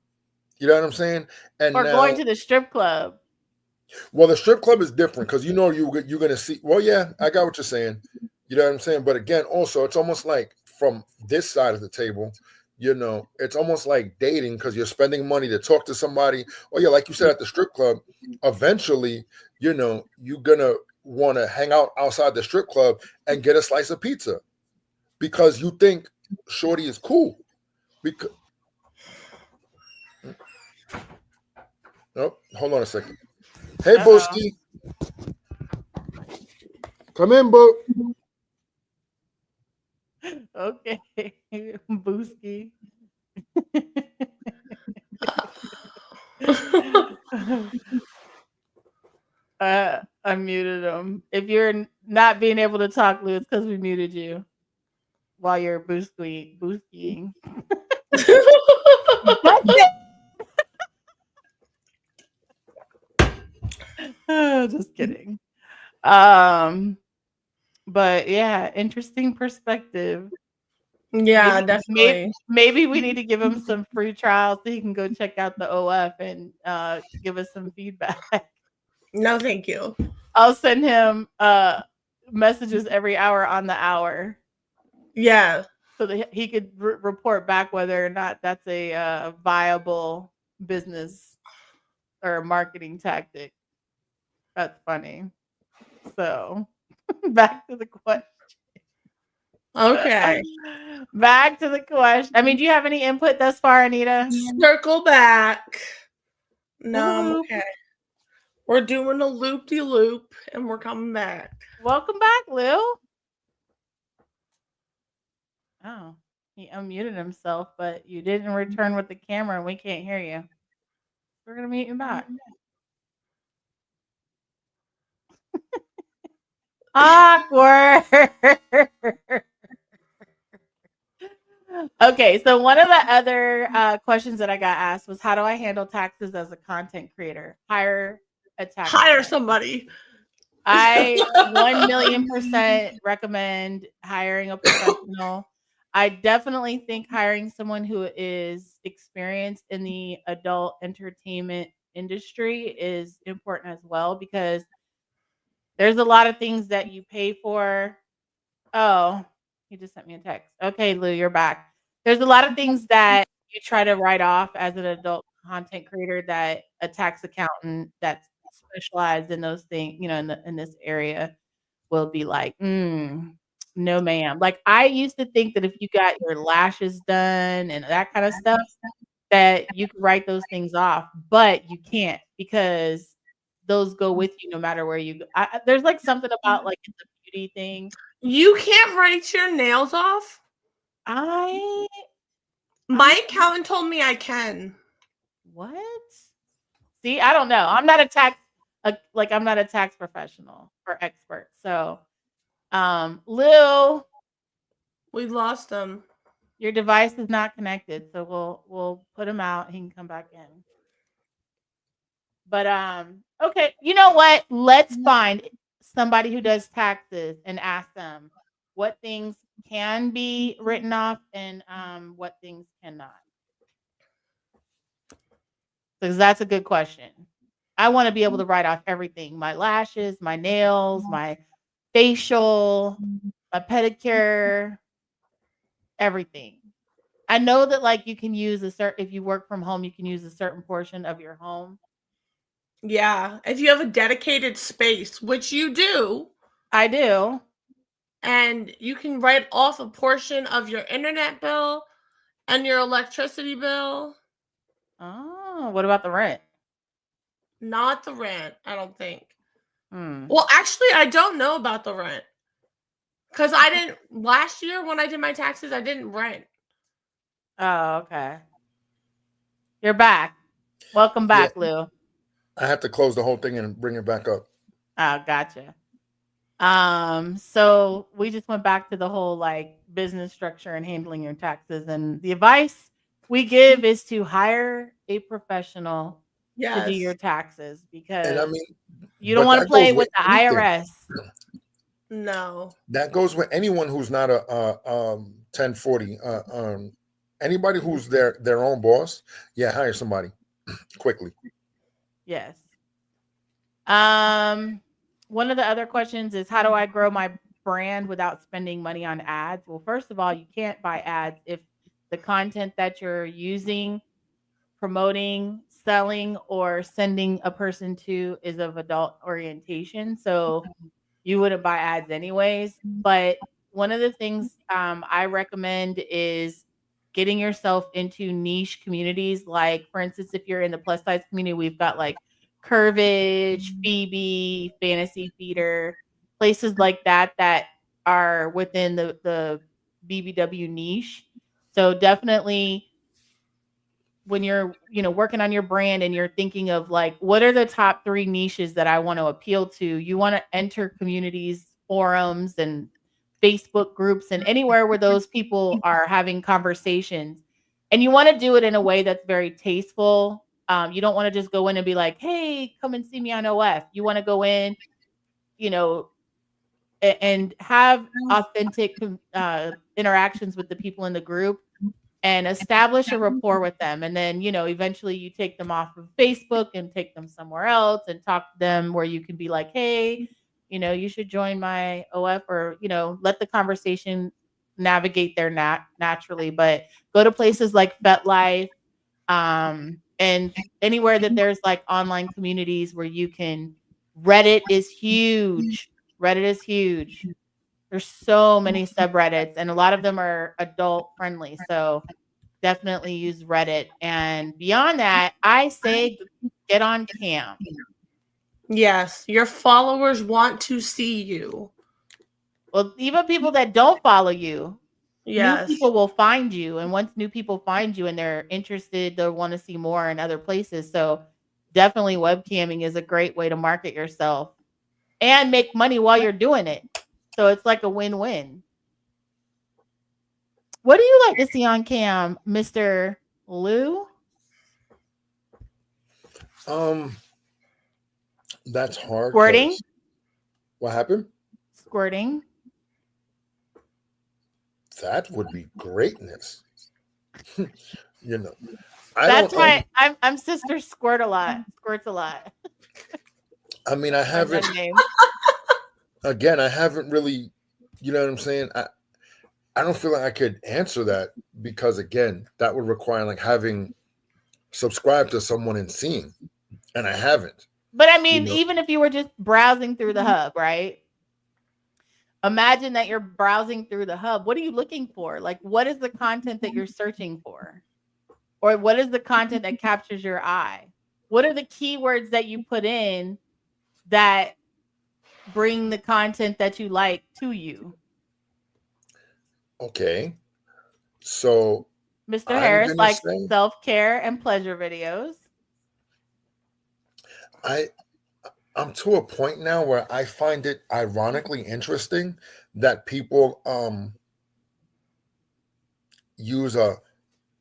You know what I'm saying? And Or going now, to the strip club. well, the strip club is different because you're gonna see. Well, yeah, I got what you're saying. You know what I'm saying? But again, also, it's almost like from this side of the table, it's almost like dating because you're spending money to talk to somebody. Oh yeah, like you said at the strip club. Eventually, you're gonna want to hang out outside the strip club and get a slice of pizza because you think Shorty is cool. Because oh, hold on a second. Hey, Uh-oh. Boski, come in, Bo. Okay. Booski. I muted him. If you're not being able to talk, Lou, it's because we muted you while you're booskying. That's it. Just kidding. Um, but yeah, interesting perspective. Yeah, Maybe definitely. maybe we need to give him some free trials so he can go check out the OF and give us some feedback. No, thank you. I'll send him messages every hour on the hour Yeah. so that he could report back whether or not that's a viable business or marketing tactic. That's funny. So back to the question. Okay. Back to the question. I mean, do you have any input thus far, Anita? Circle back. No, I'm Woo-hoo. okay. We're doing a loop de loop and we're coming back. Welcome back, Lou. Oh, he unmuted himself, but you didn't return with the camera and we can't hear you. We're going to mute you back. Awkward. Okay, so one of the other questions that I got asked was, how do I handle taxes as a content creator? Hire a tax Hire attorney. somebody. I 1,000,000% recommend hiring a professional. I definitely think hiring someone who is experienced in the adult entertainment industry is important as well because there's a lot of things that you pay for. Oh, He just sent me a text. Okay, Lou, you're back. There's a lot of things that you try to write off as an adult content creator that a tax accountant that's specialized in those things, in this area will be like, no, ma'am. Like I used to think that if you got your lashes done and that kind of stuff, that you could write those things off, but you can't because those go with you no matter where you go. There's like something about like it's a beauty thing. You can't write your nails off? I My accountant told me I can. What? See, I don't know. I'm not a tax professional or expert. So, Lou, We lost him. your device is not connected, so we'll put him out. He can come back in. But okay, you know what? Let's find somebody who does taxes and ask them what things can be written off and what things cannot. Because that's a good question. I want to be able to write off everything: my lashes, my nails, my facial, my pedicure, everything. I know that like you can use if you work from home, you can use a certain portion of your home. Yeah, if you have a dedicated space, which you do. I do. And you can write off a portion of your internet bill and your electricity bill. Oh, what about the rent? Not the rent, I don't think. Well, actually, I don't know about the rent. Because I didn't, last year when I did my taxes, I didn't rent. Oh, okay. You're back. Welcome back, Lou. I have to close the whole thing and bring it back up. Oh, gotcha. So we just went back to the whole like business structure and handling your taxes, and the advice we give is to hire a professional to do your taxes because you don't want to play with the IRS. No, that goes with anyone who's not a 1040. Anybody who's their own boss, hire somebody quickly. Yes. One of the other questions is, how do I grow my brand without spending money on ads? Well, first of all, you can't buy ads if the content that you're using, promoting, selling, or sending a person to is of adult orientation. So you wouldn't buy ads anyways. But one of the things I recommend is getting yourself into niche communities. Like, for instance, if you're in the plus size community, we've got like Curvage, Phoebe, Fantasy Feeder, places like that that are within the BBW niche. So definitely when you're, working on your brand and you're thinking of like, what are the top 3 niches that I want to appeal to? You want to enter communities, forums, and Facebook groups and anywhere where those people are having conversations. And you want to do it in a way that's very tasteful. You don't want to just go in and be like, hey, come and see me on OF. You want to go in, and have authentic interactions with the people in the group and establish a rapport with them. And then, eventually you take them off of Facebook and take them somewhere else and talk to them where you can be like, hey, you should join my OF, or, let the conversation navigate there naturally. But go to places like FetLife, and anywhere that there's like online communities where you can. Reddit is huge. There's so many subreddits, and a lot of them are adult friendly. So definitely use Reddit. And beyond that, I say get on Cam. Yes, your followers want to see you. Well, even people that don't follow you, yes, new people will find you. And once new people find you and they're interested, they'll want to see more in other places. So definitely webcamming is a great way to market yourself and make money while you're doing it. So it's like a win-win. What do you like to see on cam, Mr. Lou? That's hard. Squirting. What happened? Squirting. That would be greatness. That's why I'm Sister Squirt a lot. Squirts a lot. I mean, I haven't. Again, I haven't really. You know what I'm saying? I don't feel like I could answer that because again, that would require like having subscribed to someone and seeing, and I haven't. But I mean, even if you were just browsing through the hub, right? Imagine that you're browsing through the hub. What are you looking for? Like, what is the content that you're searching for? Or what is the content that captures your eye? What are the keywords that you put in that bring the content that you like to you? Okay. So Mr. I'm Harris gonna likes say self-care and pleasure videos. I'm to a point now where I find it ironically interesting that people use a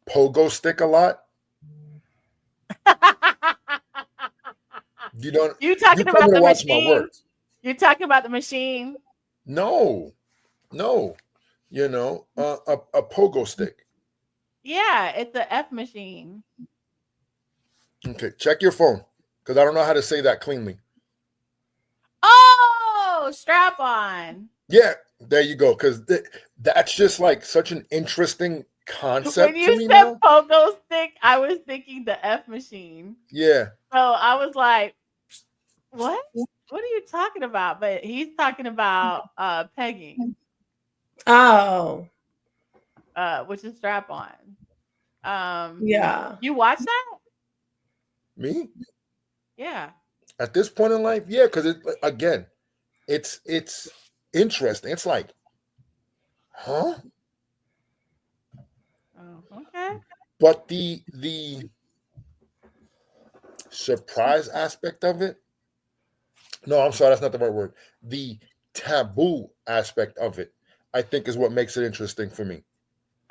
pogo stick a lot. You don't. You talking You about come to the watch my machine? work. You're talking about the machine? No. You know, a pogo stick. Yeah, it's the F machine. Okay, check your phone because I don't know how to say that cleanly. Oh, strap on. Yeah, there you go. Because that's just like such an interesting concept When to you me said now. pogo stick, I was thinking the F machine. Yeah. So I was like, what? What are you talking about? But he's talking about pegging. Oh. Which is strap on. Yeah. You watch that? Me? Yeah. At this point in life, yeah, because it's interesting. It's like, huh? Oh, okay. But the surprise aspect of it, no, I'm sorry, that's not the right word. The taboo aspect of it, I think, is what makes it interesting for me.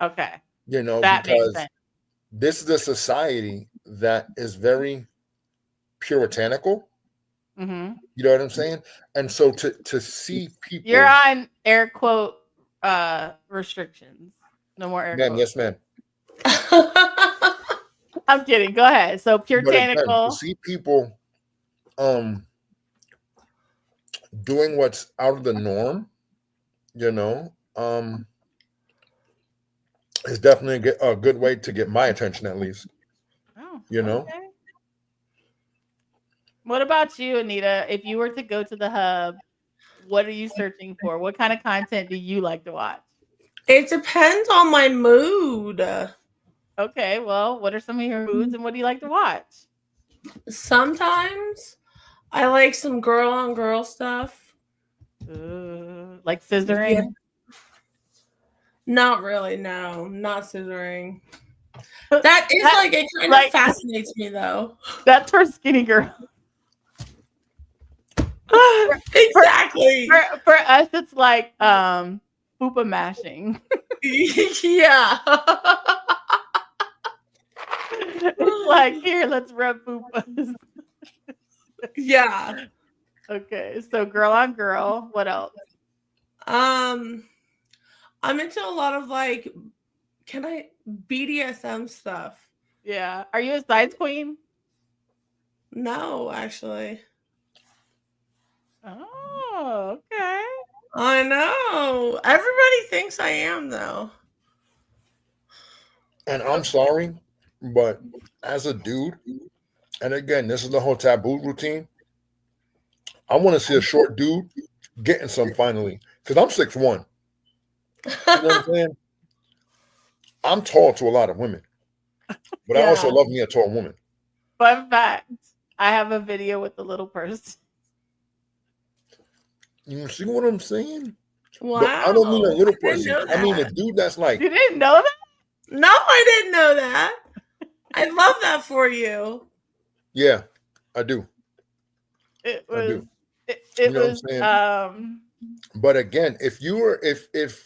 Okay. You know, That makes because sense. this is a society that is very puritanical. Mm-hmm. You know what I'm saying? And so to see people, You're on air quote restrictions. No more air ma'am, quotes. yes, ma'am. I'm kidding. Go ahead. So But again, to puritanical. see people doing what's out of the norm, you know, is definitely a good way to get my attention, at least. Oh, You know, okay. What about you, Anita? If you were to go to the hub, what are you searching for? What kind of content do you like to watch? It depends on my mood. Okay, well, what are some of your moods and what do you like to watch? Sometimes I like some girl on girl stuff. Like scissoring? Yeah. Not really, no. Not scissoring. That is like it kind of fascinates me though. That's for skinny girl. Exactly. For us, it's like fupa mashing. Yeah. It's like, here, let's rub fupas. Yeah. Okay, so girl on girl. What else? I'm into a lot of like BDSM stuff. Yeah. Are you a size queen? No, actually. Oh, okay. I know. Everybody thinks I am though. and I'm sorry, but as a dude, and again, this is the whole taboo routine. I want to see a short dude getting some finally, because I'm 6'1". You know what I'm saying? I'm tall to a lot of women, but I also love me a tall woman. Fun fact: I have a video with the little person. You see what I'm saying? Wow. But I don't mean a little person. I mean a dude that's like. You didn't know that? No, I didn't know that. I love that for you. Yeah, I do. It was. I do. It You know was. what I'm saying? But again, if you're 5'6",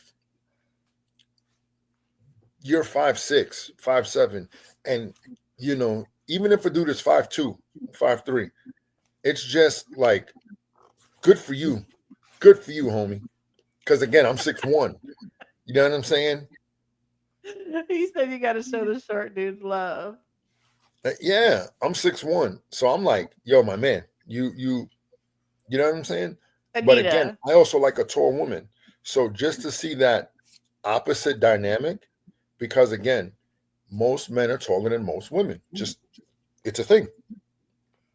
5'7", and you know, even if a dude is 5'2", 5'3", it's just like good for you, homie. Because again, I'm 6'1". You know what I'm saying? He said you got to show the short dudes love. Yeah, I'm 6'1", so I'm like, yo, my man, you know what I'm saying? Anita. But again, I also like a tall woman. So just to see that opposite dynamic because again, most men are taller than most women. Just it's a thing.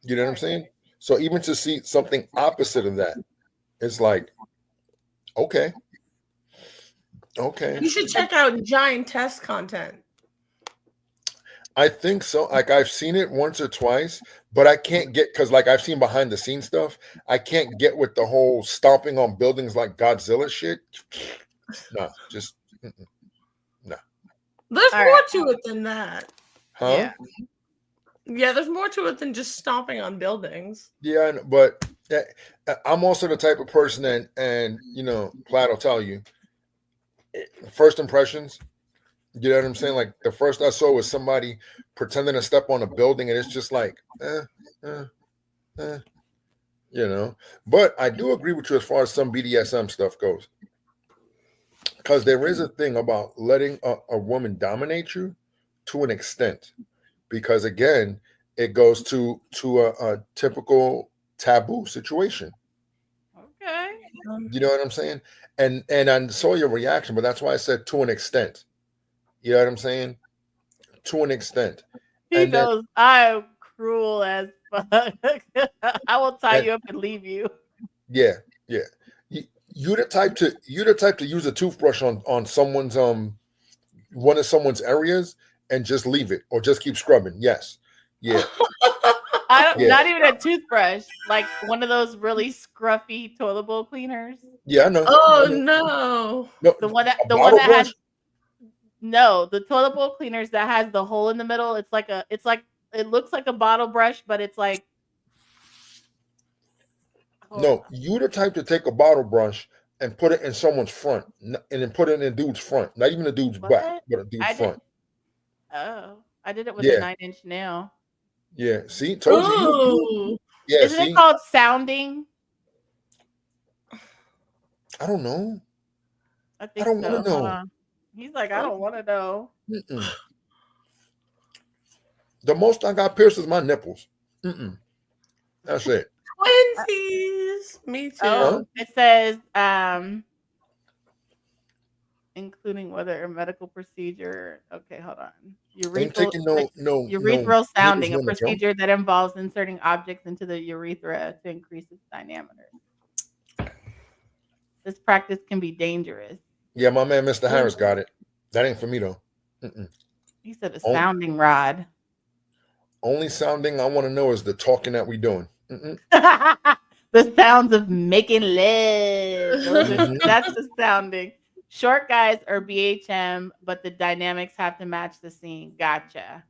You know what I'm saying? So even to see something opposite of that, it's like, okay. You should check out Giant Test content. I think so. Like I've seen it once or twice, but I can't get because like I've seen behind the scenes stuff. I can't get with the whole stomping on buildings like Godzilla shit. No, just no. There's more to it than that. Huh? Yeah, there's more to it than just stomping on buildings. Yeah, but I'm also the type of person, and you know, Platt will tell you, first impressions. You know what I'm saying? Like the first I saw was somebody pretending to step on a building, and it's just like, you know. But I do agree with you as far as some BDSM stuff goes, because there is a thing about letting a woman dominate you to an extent, because again, it goes to a typical taboo situation. Okay. You know what I'm saying? And I saw your reaction, but that's why I said to an extent. You know what I'm saying? To an extent. He knows I'm cruel as fuck. I will tie you up and leave you. Yeah, yeah. You're the type to use a toothbrush on someone's one of someone's areas and just leave it or just keep scrubbing. Yes. Yeah. Not even a toothbrush, like one of those really scruffy toilet bowl cleaners. Yeah, I know. Oh no. The one that has the toilet bowl cleaners that has the hole in the middle. It looks like a bottle brush, but it's like no, you're the type to take a bottle brush and put it in someone's front and then put it in a dude's front. Not even a dude's back, but a dude's front. I did it with a 9-inch nail. Yeah, see, told you. Yeah, isn't it called sounding? I don't know. I don't want to know. He's like, I don't want to know. The most I got pierced is my nipples. That's it. Twinsies. Me too. Oh, it says, including whether a medical procedure. Okay, hold on. Urethral sounding, a procedure that involves inserting objects into the urethra to increase its diameter. This practice can be dangerous. Yeah, my man, Mr. Harris, got it. That ain't for me though. He said a sounding rod. Only sounding I want to know is the talking that we doing. The sounds of making love. That's the sounding. Short guys are BHM, but the dynamics have to match the scene. Gotcha.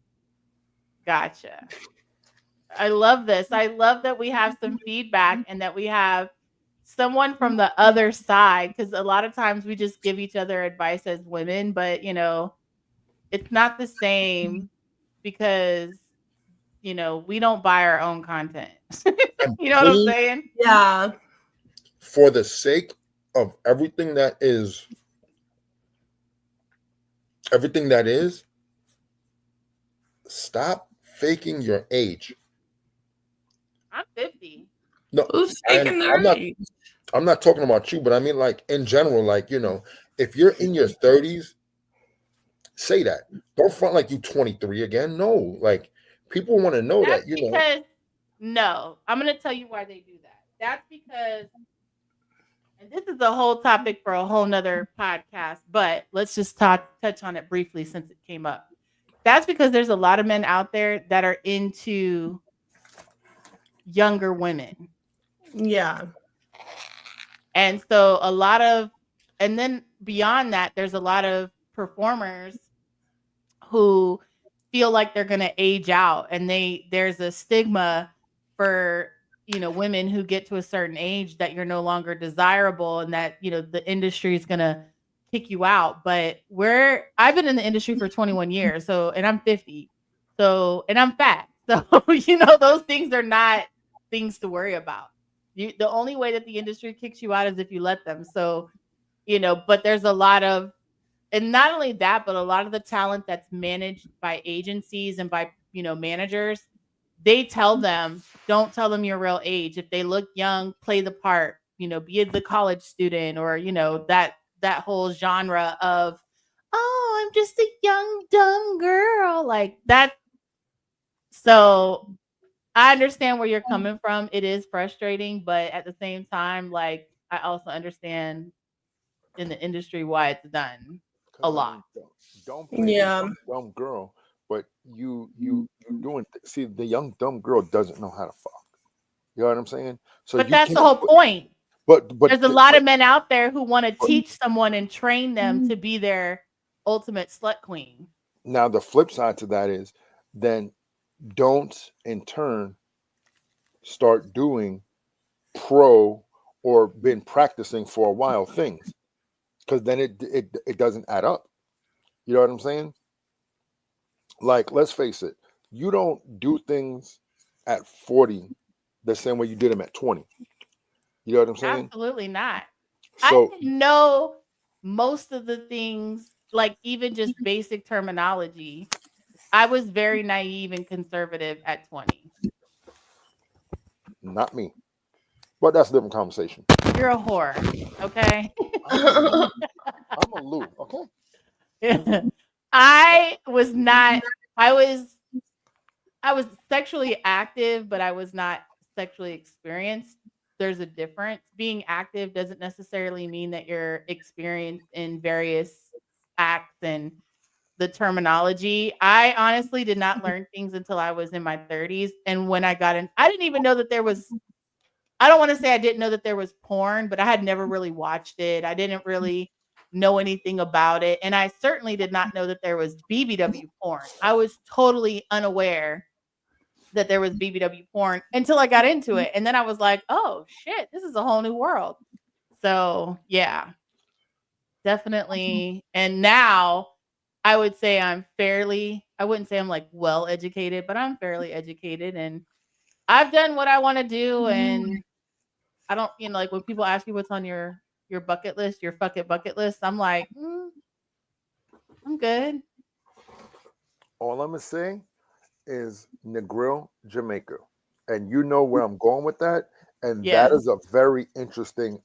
I love this. I love that we have some feedback and that we have someone from the other side, because a lot of times we just give each other advice as women, but it's not the same because we don't buy our own content. You know what I'm saying? Yeah. For the sake of everything that is, stop faking your age. I'm 50. No, who's faking their age? I'm not talking about you, but I mean like in general, like, if you're in your 30s, say that. Don't front like you 23 again. No, like people want to know that, because no, I'm going to tell you why they do that. That's because, and this is a whole topic for a whole nother podcast, but let's just touch on it briefly since it came up. That's because there's a lot of men out there that are into younger women. Yeah. And so and then beyond that, there's a lot of performers who feel like they're going to age out, and there's a stigma for, women who get to a certain age that you're no longer desirable and that, the industry is going to kick you out. But I've been in the industry for 21 years. And I'm 50. And I'm fat. So, those things are not things to worry about. The only way that the industry kicks you out is if you let them. So, but there's a lot of, and not only that, but a lot of the talent that's managed by agencies and by, managers, they tell them, don't tell them your real age. If they look young, play the part, be the college student or, that that whole genre of, oh, I'm just a young dumb girl, like that. So I understand where you're coming from. It is frustrating, but at the same time, like I also understand in the industry why it's done a lot. Don't play the young dumb girl, but you doing. See, the young dumb girl doesn't know how to fuck. You know what I'm saying? So But you that's the can't. whole point. But There's a lot of men out there who want to teach someone and train them to be their ultimate slut queen. now the flip side to that is, then don't in turn start doing pro or been practicing for a while things, because then it doesn't add up. You know what I'm saying? Like, let's face it, you don't do things at 40 the same way you did them at 20. You know what I'm saying? Absolutely not. So I didn't know most of the things, like even just basic terminology. I was very naive and conservative at 20. not me, but that's a different conversation. You're a whore, okay? I'm a Lou, okay? I was not. I was sexually active, but I was not sexually experienced. There's a difference. Being active doesn't necessarily mean that you're experienced in various acts and the terminology. I honestly did not learn things until I was in my 30s. And when I got in, I didn't even know that there was, I don't want to say I didn't know that there was porn, but I had never really watched it. I didn't really know anything about it. And I certainly did not know that there was BBW porn. I was totally unaware that there was BBW porn until I got into it. And then I was like, oh shit, this is a whole new world. So yeah, definitely. And now I would say I wouldn't say I'm like well educated, but I'm fairly educated and I've done what I want to do. And I don't, like when people ask you what's on your bucket list, your fuck it bucket list, I'm like, I'm good. All I'm gonna say is Negril, Jamaica, and you know where I'm going with that, and Yeah. that is a very interesting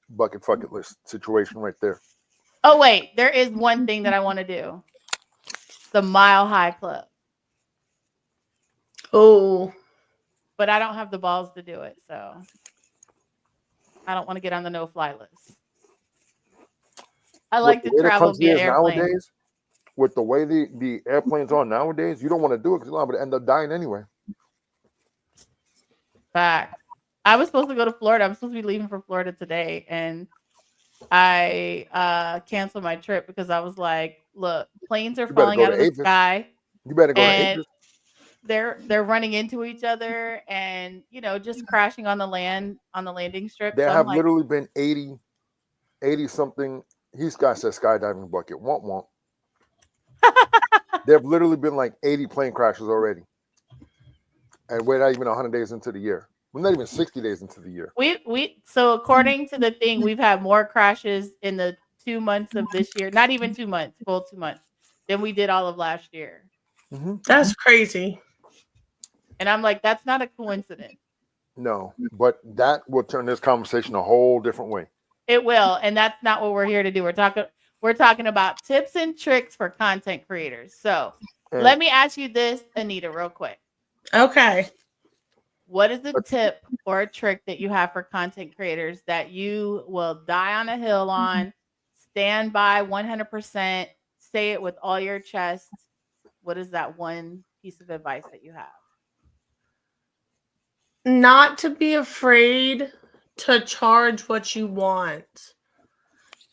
bucket list situation right there. Oh wait, there is one thing that I want to do. The Mile High Club. Oh. But I don't have the balls to do it, so I don't want to get on the no-fly list. I like to travel via airplane. Nowadays, with the way the airplanes are nowadays, you don't want to do it because you're liable to end up dying anyway. Fact. I was supposed to go to Florida. I'm supposed to be leaving for Florida today, and I canceled my trip because I was like, look, planes are falling out of the sky. You better go to and Avis. They're running into each other and just crashing on the landing strip. There So have I'm like, literally been 80 something. He's got said skydiving bucket. Won't. There have literally been like 80 plane crashes already, and we're not even 100 days into the year. We're not even 60 days into the year. So according to the thing, we've had more crashes in the 2 months of this year, not even 2 months, full 2 months, than we did all of last year. Mm-hmm. That's crazy. And I'm like, that's not a coincidence. No, but that will turn this conversation a whole different way. It will, and that's not what we're here to do. We're talking about tips and tricks for content creators. So let me ask you this, Anita, real quick. Okay. What is the tip or a trick that you have for content creators that you will die on a hill on, stand by 100%, say it with all your chest? What is that one piece of advice that you have? Not to be afraid to charge what you want,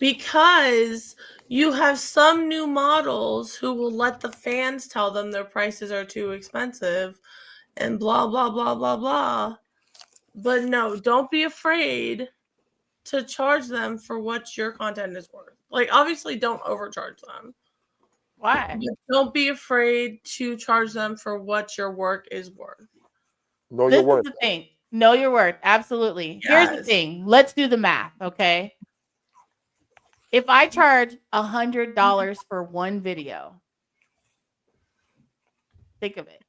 because you have some new models who will let the fans tell them their prices are too expensive and blah, blah, blah, blah, blah. But no, don't be afraid to charge them for what your content is worth. Like, obviously, don't overcharge them. Why? But don't be afraid to charge them for what your work is worth. Know your worth. This is the thing. Know your worth. Absolutely. Yes. Here's the thing. Let's do the math, okay? If I charge $100 for one video, think of it.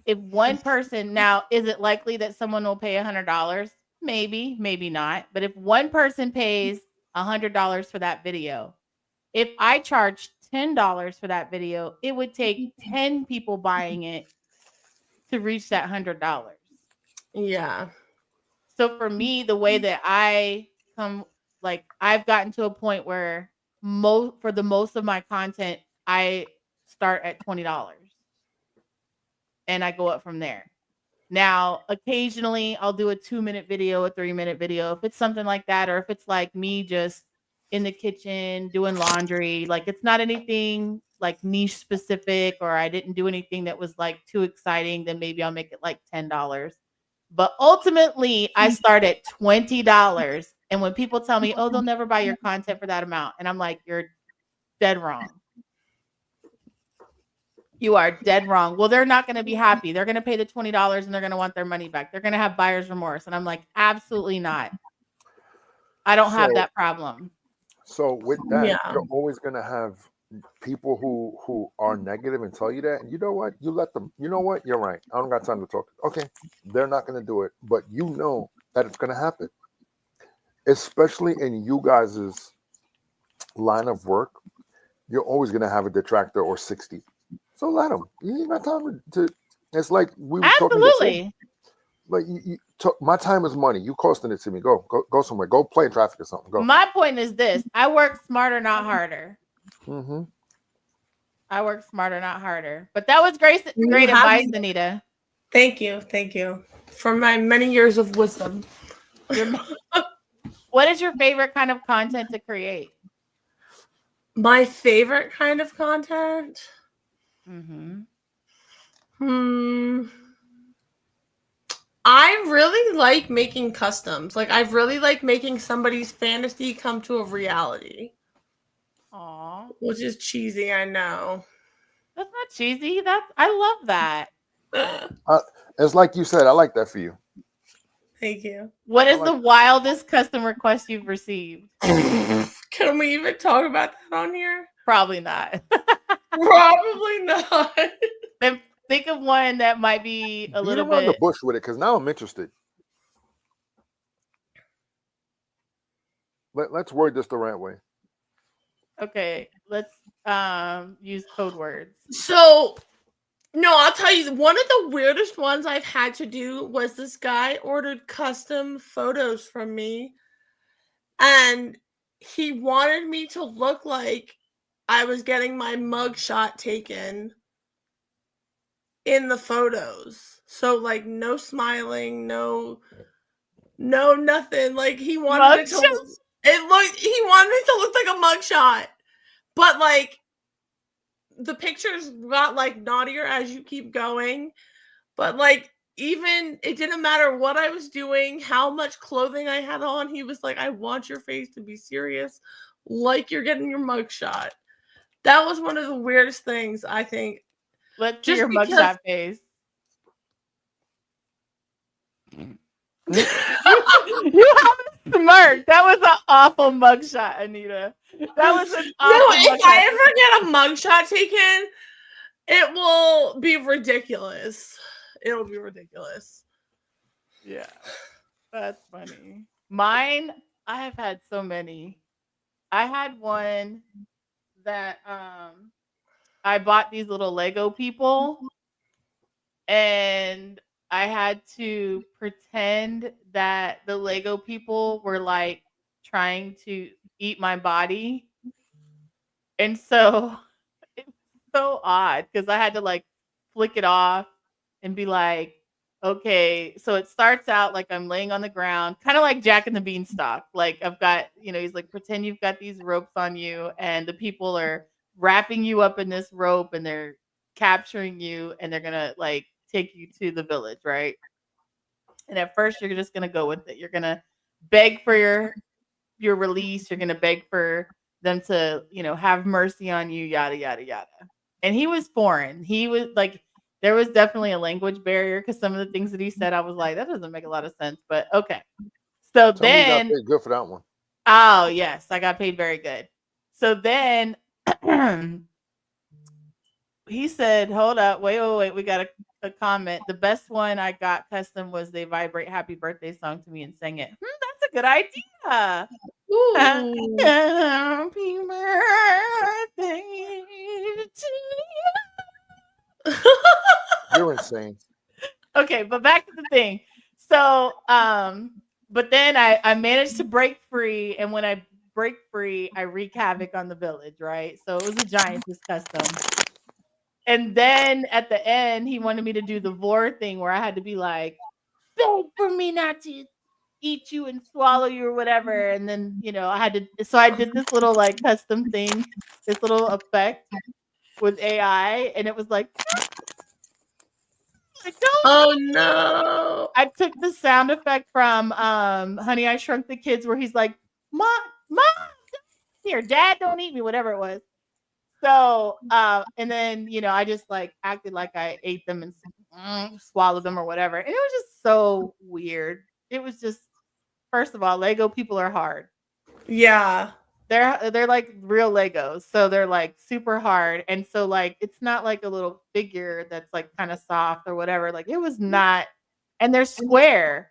If one person, now, is it likely that someone will pay $100? Maybe, maybe not. But if one person pays $100 for that video. If I charged $10 for that video, it would take 10 people buying it to reach that $100. Yeah. So for me, the way that I come, like I've gotten to a point where for the most of my content, I start at $20 and I go up from there. Now, occasionally I'll do a 2-minute video, a 3-minute video, if it's something like that, or if it's like me just in the kitchen doing laundry, like it's not anything like niche specific, or I didn't do anything that was like too exciting, then maybe I'll make it like $10. But ultimately, I start at $20. And when people tell me, oh, they'll never buy your content for that amount, and I'm like, you're dead wrong. You are dead wrong. Well, they're not going to be happy. They're going to pay the $20 and they're going to want their money back. They're going to have buyer's remorse. And I'm like, absolutely not. I don't have that problem. So with that, Yeah. you're always going to have people who are negative and tell you that. And you know what? You let them. You know what? You're right. I don't got time to talk. Okay. They're not going to do it. But you know that it's going to happen. Especially in you guys' line of work, you're always going to have a detractor or 60. So let them. You ain't got time to. It's like we were talking. Absolutely. Like my time is money. You costing it to me. Go somewhere. Go play in traffic or something. Go. My point is this: I work smarter, not harder. Mm-hmm. I work smarter, not harder. But that was great advice, Anita. Thank you for my many years of wisdom. What is your favorite kind of content to create? My favorite kind of content. I really like making customs. Like I really like making somebody's fantasy come to a reality. Aw. Which is cheesy, I know. That's not cheesy. I love that. It's like you said, I like that for you. Thank you. What is the wildest custom request you've received? Can we even talk about that on here? Probably not. Probably not. Then think of one that might be a little around bit the bush with it, because now I'm interested. Let's word this the right way. Okay, let's use code words. So, no, I'll tell you, one of the weirdest ones I've had to do was this guy ordered custom photos from me, and he wanted me to look like I was getting my mugshot taken in the photos. So, like, no smiling, no nothing. Like, he wanted he wanted me to look like a mugshot. But, like, the pictures got, like, naughtier as you keep going. But, like, even, it didn't matter what I was doing, how much clothing I had on. He was like, I want your face to be serious, like you're getting your mugshot. That was one of the weirdest things, I think. Let's see your mugshot face. You have a smirk. That was an awful mugshot, Anita. That was an awful mugshot. If I ever get a mugshot taken, it will be ridiculous. It'll be ridiculous. Yeah. That's funny. Mine, I have had so many. I had one that I bought these little Lego people, and I had to pretend that the Lego people were like trying to eat my body. And so it was so odd because I had to like flick it off and be like, okay, so it starts out like I'm laying on the ground, kind of like Jack and the Beanstalk. Like I've got, he's like, pretend you've got these ropes on you, and the people are wrapping you up in this rope, and they're capturing you, and they're gonna like take you to the village, right? And at first, you're just gonna go with it. You're gonna beg for your release. You're gonna beg for them to, have mercy on you, yada yada yada. And he was foreign. He was like, there was definitely a language barrier because some of the things that he said, I was like, that doesn't make a lot of sense. But okay. So then you got paid good for that one. Oh, yes, I got paid very good. So then he said, hold up, wait. We got a comment. The best one I got custom was they vibrate happy birthday song to me and sang it. That's a good idea. Ooh. Happy birthday to You're insane. Okay, but back to the thing. So, but then I managed to break free, and when I break free, I wreak havoc on the village, right? So it was a Giants custom. And then at the end, he wanted me to do the vor thing where I had to be like, beg for me not to eat you and swallow you or whatever. And then, I had to, so I did this little like custom thing, this little effect with AI, and it was like, I don't. Oh no. I took the sound effect from Honey, I Shrunk the Kids where he's like, Mom, here, Dad, don't eat me, whatever it was. So, and then, I just like acted like I ate them and swallowed them or whatever. And it was just so weird. It was just, first of all, Lego people are hard. Yeah. They're like real Legos. So they're like super hard. And so like it's not like a little figure that's like kind of soft or whatever. Like it was not, and they're square.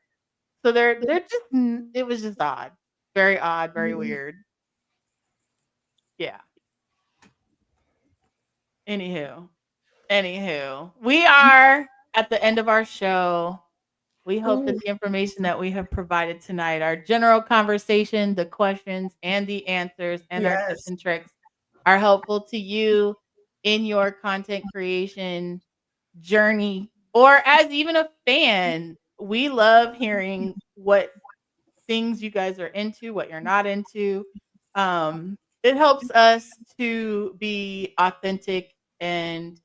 So they're just it was just odd. Very odd, very weird. Yeah. Anywho, we are at the end of our show. We hope that the information that we have provided tonight, our general conversation, the questions and the answers, and our tips and tricks are helpful to you in your content creation journey or as even a fan. We love hearing what things you guys are into, what you're not into. It helps us to be authentic and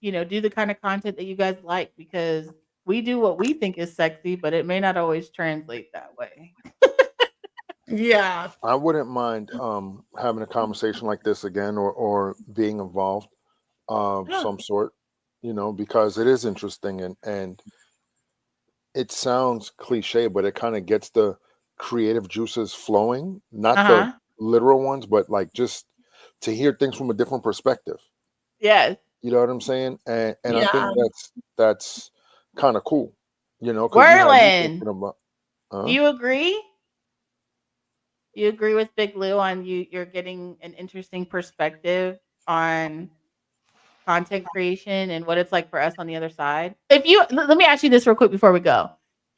do the kind of content that you guys like because we do what we think is sexy, but it may not always translate that way. Yeah. I wouldn't mind having a conversation like this again or being involved of some sort, because it is interesting and it sounds cliche, but it kind of gets the creative juices flowing, not the literal ones, but like just to hear things from a different perspective. Yes. You know what I'm saying? And I think that's kind of cool, because Werlin, about, do you agree? You agree with Big Lou on you're getting an interesting perspective on content creation and what it's like for us on the other side? Let me ask you this real quick before we go.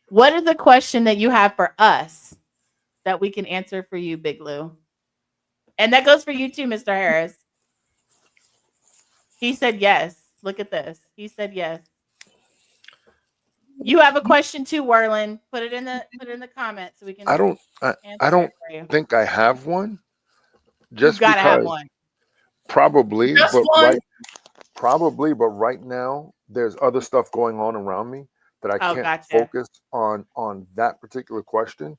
What is the question that you have for us that we can answer for you, Big Lou? And that goes for you too, Mr. Harris. He said yes. Look at this. He said yes. You have a question too, Werlin. Put it in the comments so we can. I don't think I have one. Just gotta because have one. Probably, Just but one? right now there's other stuff going on around me that I can't gotcha. focus on that particular question.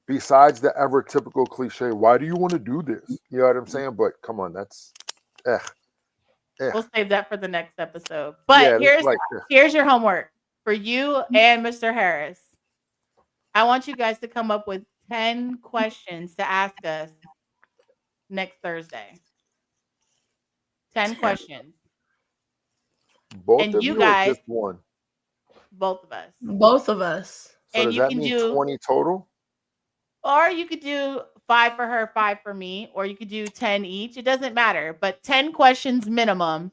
Besides the ever typical cliche, why do you want to do this? You know what I'm saying? But come on, that's We'll save that for the next episode. But here's your homework for you and Mr. Harris. I want you guys to come up with 10 questions to ask us next Thursday. 10 questions. Both and of you you guys, or just one? both of us. Both of us. So and does you that can mean do 20 total? Or you could do 5 for her, 5 for me, or you could do 10 each. It doesn't matter, but 10 questions minimum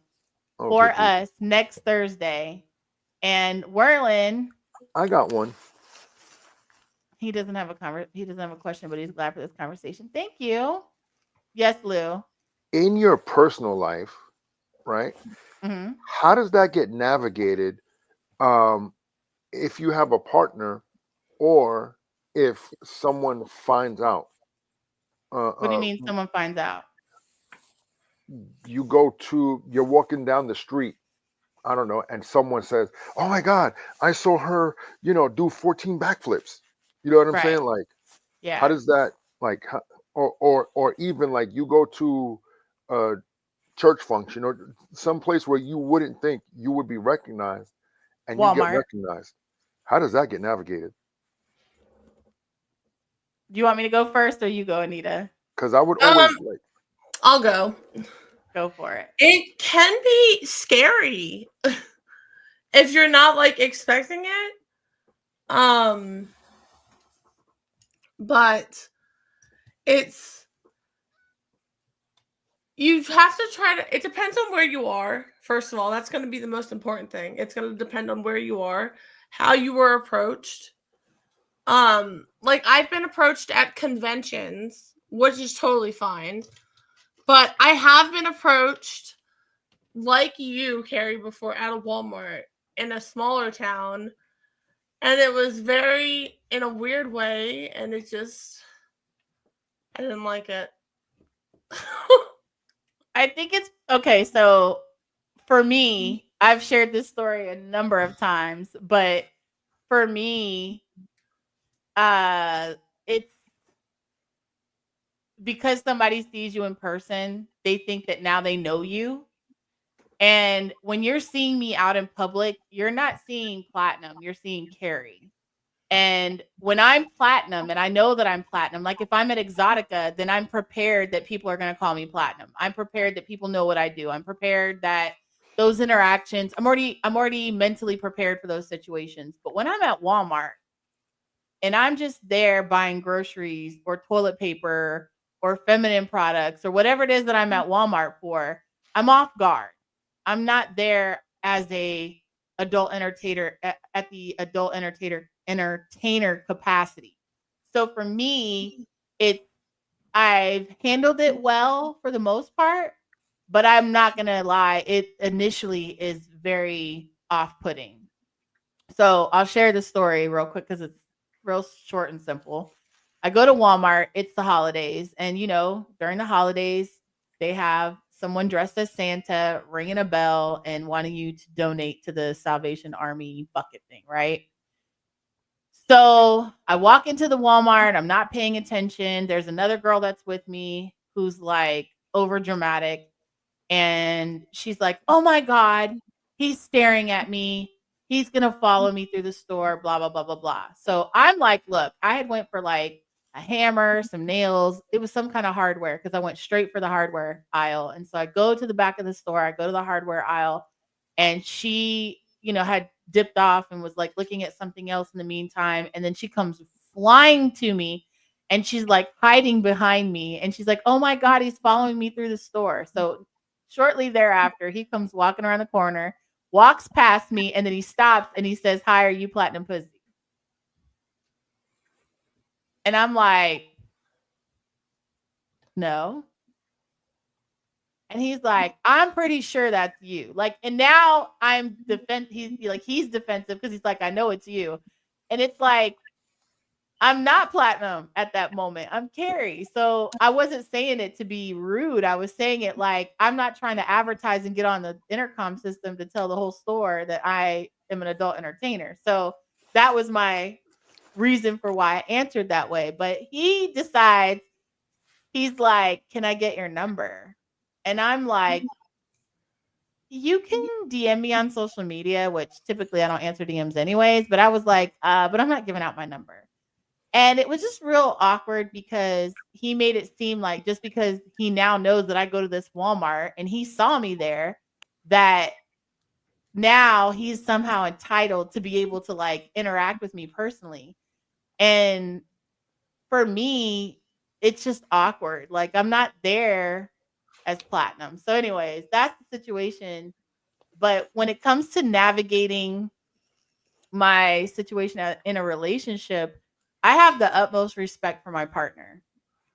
for us next Thursday. And Werlin, I got one. He doesn't have a question, but he's glad for this conversation. Thank you. Yes, Lou. In your personal life, right? Mm-hmm. How does that get navigated if you have a partner or if someone finds out? What do you mean someone finds out? You're walking down the street, I don't know, and someone says, "Oh my God, I saw her, do 14 backflips." You know what I'm saying? Like, yeah. How does that or even like you go to a church function or some place where you wouldn't think you would be recognized, and Walmart. you get recognized? How does that get navigated? Do you want me to go first, or you go, Anita? Because I would always I'll go. Go for it. It can be scary if you're not like expecting it. but you have to try to, it depends on where you are. First of all, that's going to be the most important thing. It's going to depend on where you are, how you were approached. Like I've been approached at conventions, which is totally fine. But I have been approached like you, Carrie, before at a Walmart in a smaller town. And it was very in a weird way, and it just I didn't like it. I think it's okay. So for me, I've shared this story a number of times, but for me, it's because somebody sees you in person, they think that now they know you. And when you're seeing me out in public, you're not seeing platinum, you're seeing Carrie. And when I'm platinum and I know that I'm platinum, like if I'm at Exotica, then I'm prepared that people are going to call me platinum. I'm prepared that people know what I do. I'm prepared that those interactions, I'm already mentally prepared for those situations. But when I'm at Walmart and I'm just there buying groceries or toilet paper or feminine products or whatever it is that I'm at Walmart for, I'm off guard. I'm not there as a adult entertainer at the adult entertainer capacity. So for me, I've handled it well for the most part, but I'm not gonna lie, it initially is very off-putting. So I'll share the story real quick because it's real short and simple. I go to Walmart, it's the holidays, and during the holidays, they have someone dressed as Santa ringing a bell and wanting you to donate to the Salvation Army bucket thing, right? So I walk into the Walmart, I'm not paying attention. There's another girl that's with me who's like over dramatic. And she's like, "Oh my God, he's staring at me. He's gonna follow me through the store, blah, blah, blah, blah, blah." So I'm like, look, I had went for like a hammer, some nails. It was some kind of hardware because I went straight for the hardware aisle. And so I go to the back of the store, I go to the hardware aisle, and she, had dipped off and was like looking at something else in the meantime. And then she comes flying to me and she's like hiding behind me. And she's like, "Oh my God, he's following me through the store." So shortly thereafter, he comes walking around the corner, walks past me, and then he stops and he says, "Hi, are you Platinum Pussy?" And I'm like, "No." And he's like, "I'm pretty sure that's you." Like, and now he's defensive because he's like, "I know it's you." And it's like, I'm not platinum at that moment. I'm Carrie. So I wasn't saying it to be rude. I was saying it like I'm not trying to advertise and get on the intercom system to tell the whole store that I am an adult entertainer. So that was my reason for why I answered that way. But he decides, he's like, "Can I get your number?" And I'm like, "You can DM me on social media," which typically I don't answer DMs anyways. But I was like, but I'm not giving out my number. And it was just real awkward because he made it seem like just because he now knows that I go to this Walmart and he saw me there, that now he's somehow entitled to be able to like interact with me personally. And for me, it's just awkward. Like I'm not there as platinum. So, anyways, that's the situation. But when it comes to navigating my situation in a relationship, I have the utmost respect for my partner.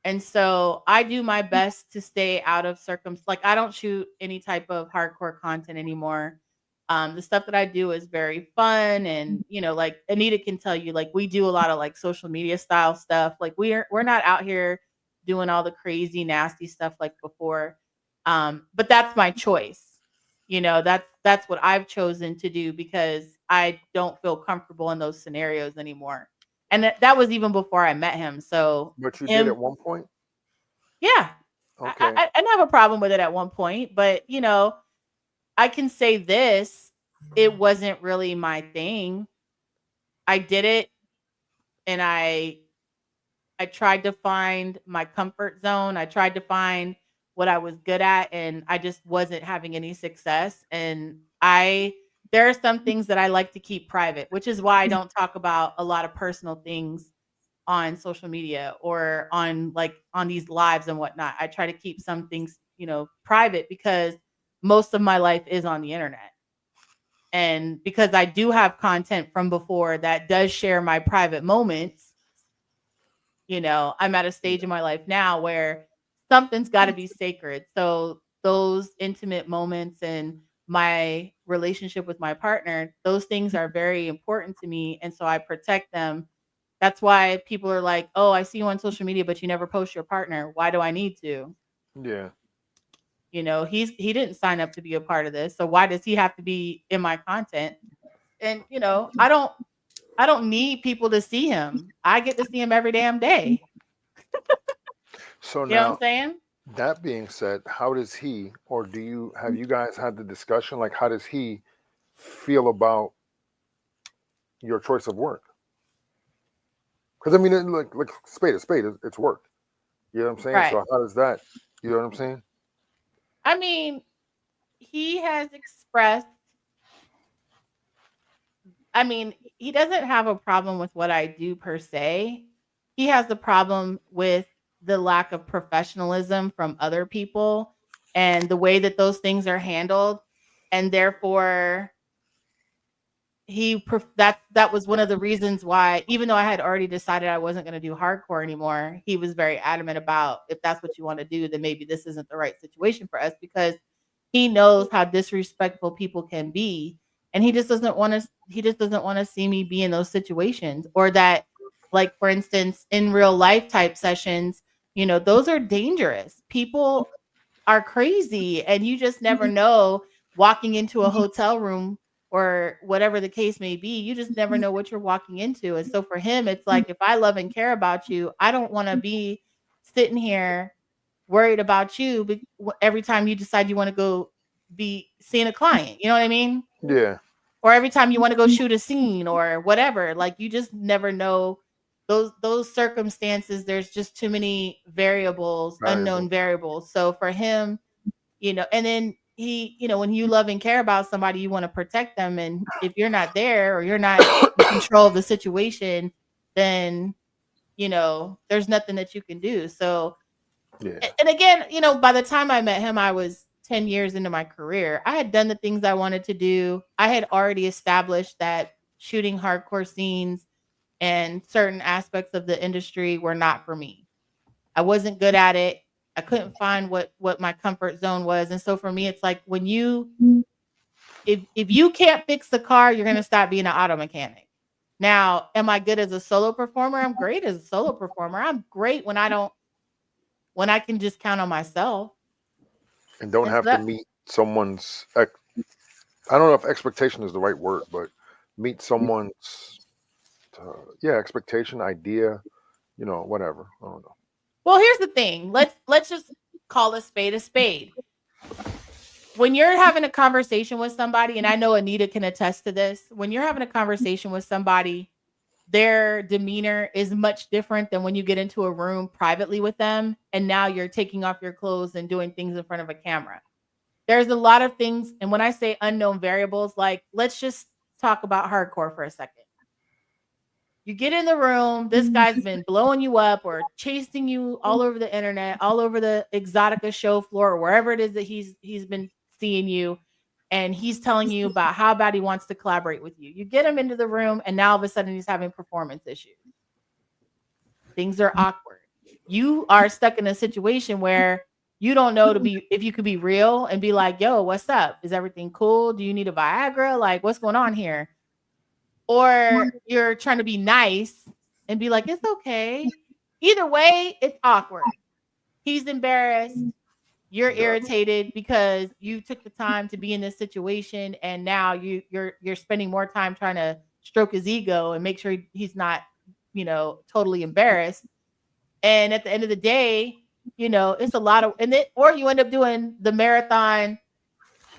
And so I do my best to stay out of like I don't shoot any type of hardcore content anymore. The stuff that I do is very fun, and like Anita can tell you, like we do a lot of like social media style stuff. Like we're not out here doing all the crazy nasty stuff like before. But that's my choice. That's what I've chosen to do because I don't feel comfortable in those scenarios anymore. And that was even before I met him. So But you did him, at one point? yeah, Okay. I didn't have a problem with it at one point, but I can say this: it wasn't really my thing. I did it, and I tried to find my comfort zone. I tried to find what I was good at, and I just wasn't having any success. And there are some things that I like to keep private, which is why I don't talk about a lot of personal things on social media or on these lives and whatnot. I try to keep some things, private because most of my life is on the internet. And because I do have content from before that does share my private moments, I'm at a stage in my life now where something's got to be sacred. So those intimate moments and my relationship with my partner, those things are very important to me. And so I protect them. That's why people are like, oh, I see you on social media, but you never post your partner. Why do I need to? Yeah. He didn't sign up to be a part of this. So why does he have to be in my content? And I don't need people to see him. I get to see him every damn day. So You know what I'm now, saying? that being said, how does he, or have you guys had the discussion? Like, how does he feel about your choice of work? Because I mean, like spade is spade. It's work. You know what I'm saying? Right. So how does that? You know what I'm saying? I mean, he has expressed, he doesn't have a problem with what I do per se. He has the problem with the lack of professionalism from other people and the way that those things are handled. And therefore, that was one of the reasons why, even though I had already decided I wasn't going to do hardcore anymore, he was very adamant about, if that's what you want to do, then maybe this isn't the right situation for us, because he knows how disrespectful people can be, and he just doesn't want to see me be in those situations, or that, like, for instance, in real life type sessions, those are dangerous. People are crazy, and you just never know. Walking into a hotel room or whatever the case may be, you just never know what you're walking into. And so for him, it's like, if I love and care about you, I don't want to be sitting here worried about you every time you decide you want to go be seeing a client. You know what I mean? Yeah. Or every time you want to go shoot a scene or whatever. Like, you just never know those circumstances. There's just too many unknown variables. So for him, and then when you love and care about somebody, you want to protect them. And if you're not there, or you're not in control of the situation, then, there's nothing that you can do. So, Yeah. and again, by the time I met him, I was 10 years into my career. I had done the things I wanted to do. I had already established that shooting hardcore scenes and certain aspects of the industry were not for me. I wasn't good at it. I couldn't find what my comfort zone was. And so for me, it's like, if you can't fix the car, you're gonna stop being an auto mechanic. Now, am I good as a solo performer? I'm great as a solo performer. I'm great when I can just count on myself. And don't And so have to meet someone's I don't know if expectation is the right word, but meet someone's expectation, idea, whatever. I don't know. Well, here's the thing. Let's just call a spade a spade. When you're having a conversation with somebody, and I know Anita can attest to this, when you're having a conversation with somebody, their demeanor is much different than when you get into a room privately with them, and now you're taking off your clothes and doing things in front of a camera. There's a lot of things, and when I say unknown variables, like, let's just talk about hardcore for a second. You get in the room, this guy's been blowing you up or chasing you all over the internet, all over the Exotica show floor, or wherever it is that he's been seeing you, and he's telling you about how bad he wants to collaborate with you. You get him into the room, and now all of a sudden he's having performance issues. Things are awkward. You are stuck in a situation where you don't know if you could be real and be like, yo, what's up? Is everything cool? Do you need a Viagra? Like, what's going on here? Or you're trying to be nice and be like, it's okay. Either way, it's awkward. He's embarrassed. You're irritated because you took the time to be in this situation, and now you're spending more time trying to stroke his ego and make sure he's not, totally embarrassed. And at the end of the day, it's a lot of, or you end up doing the marathon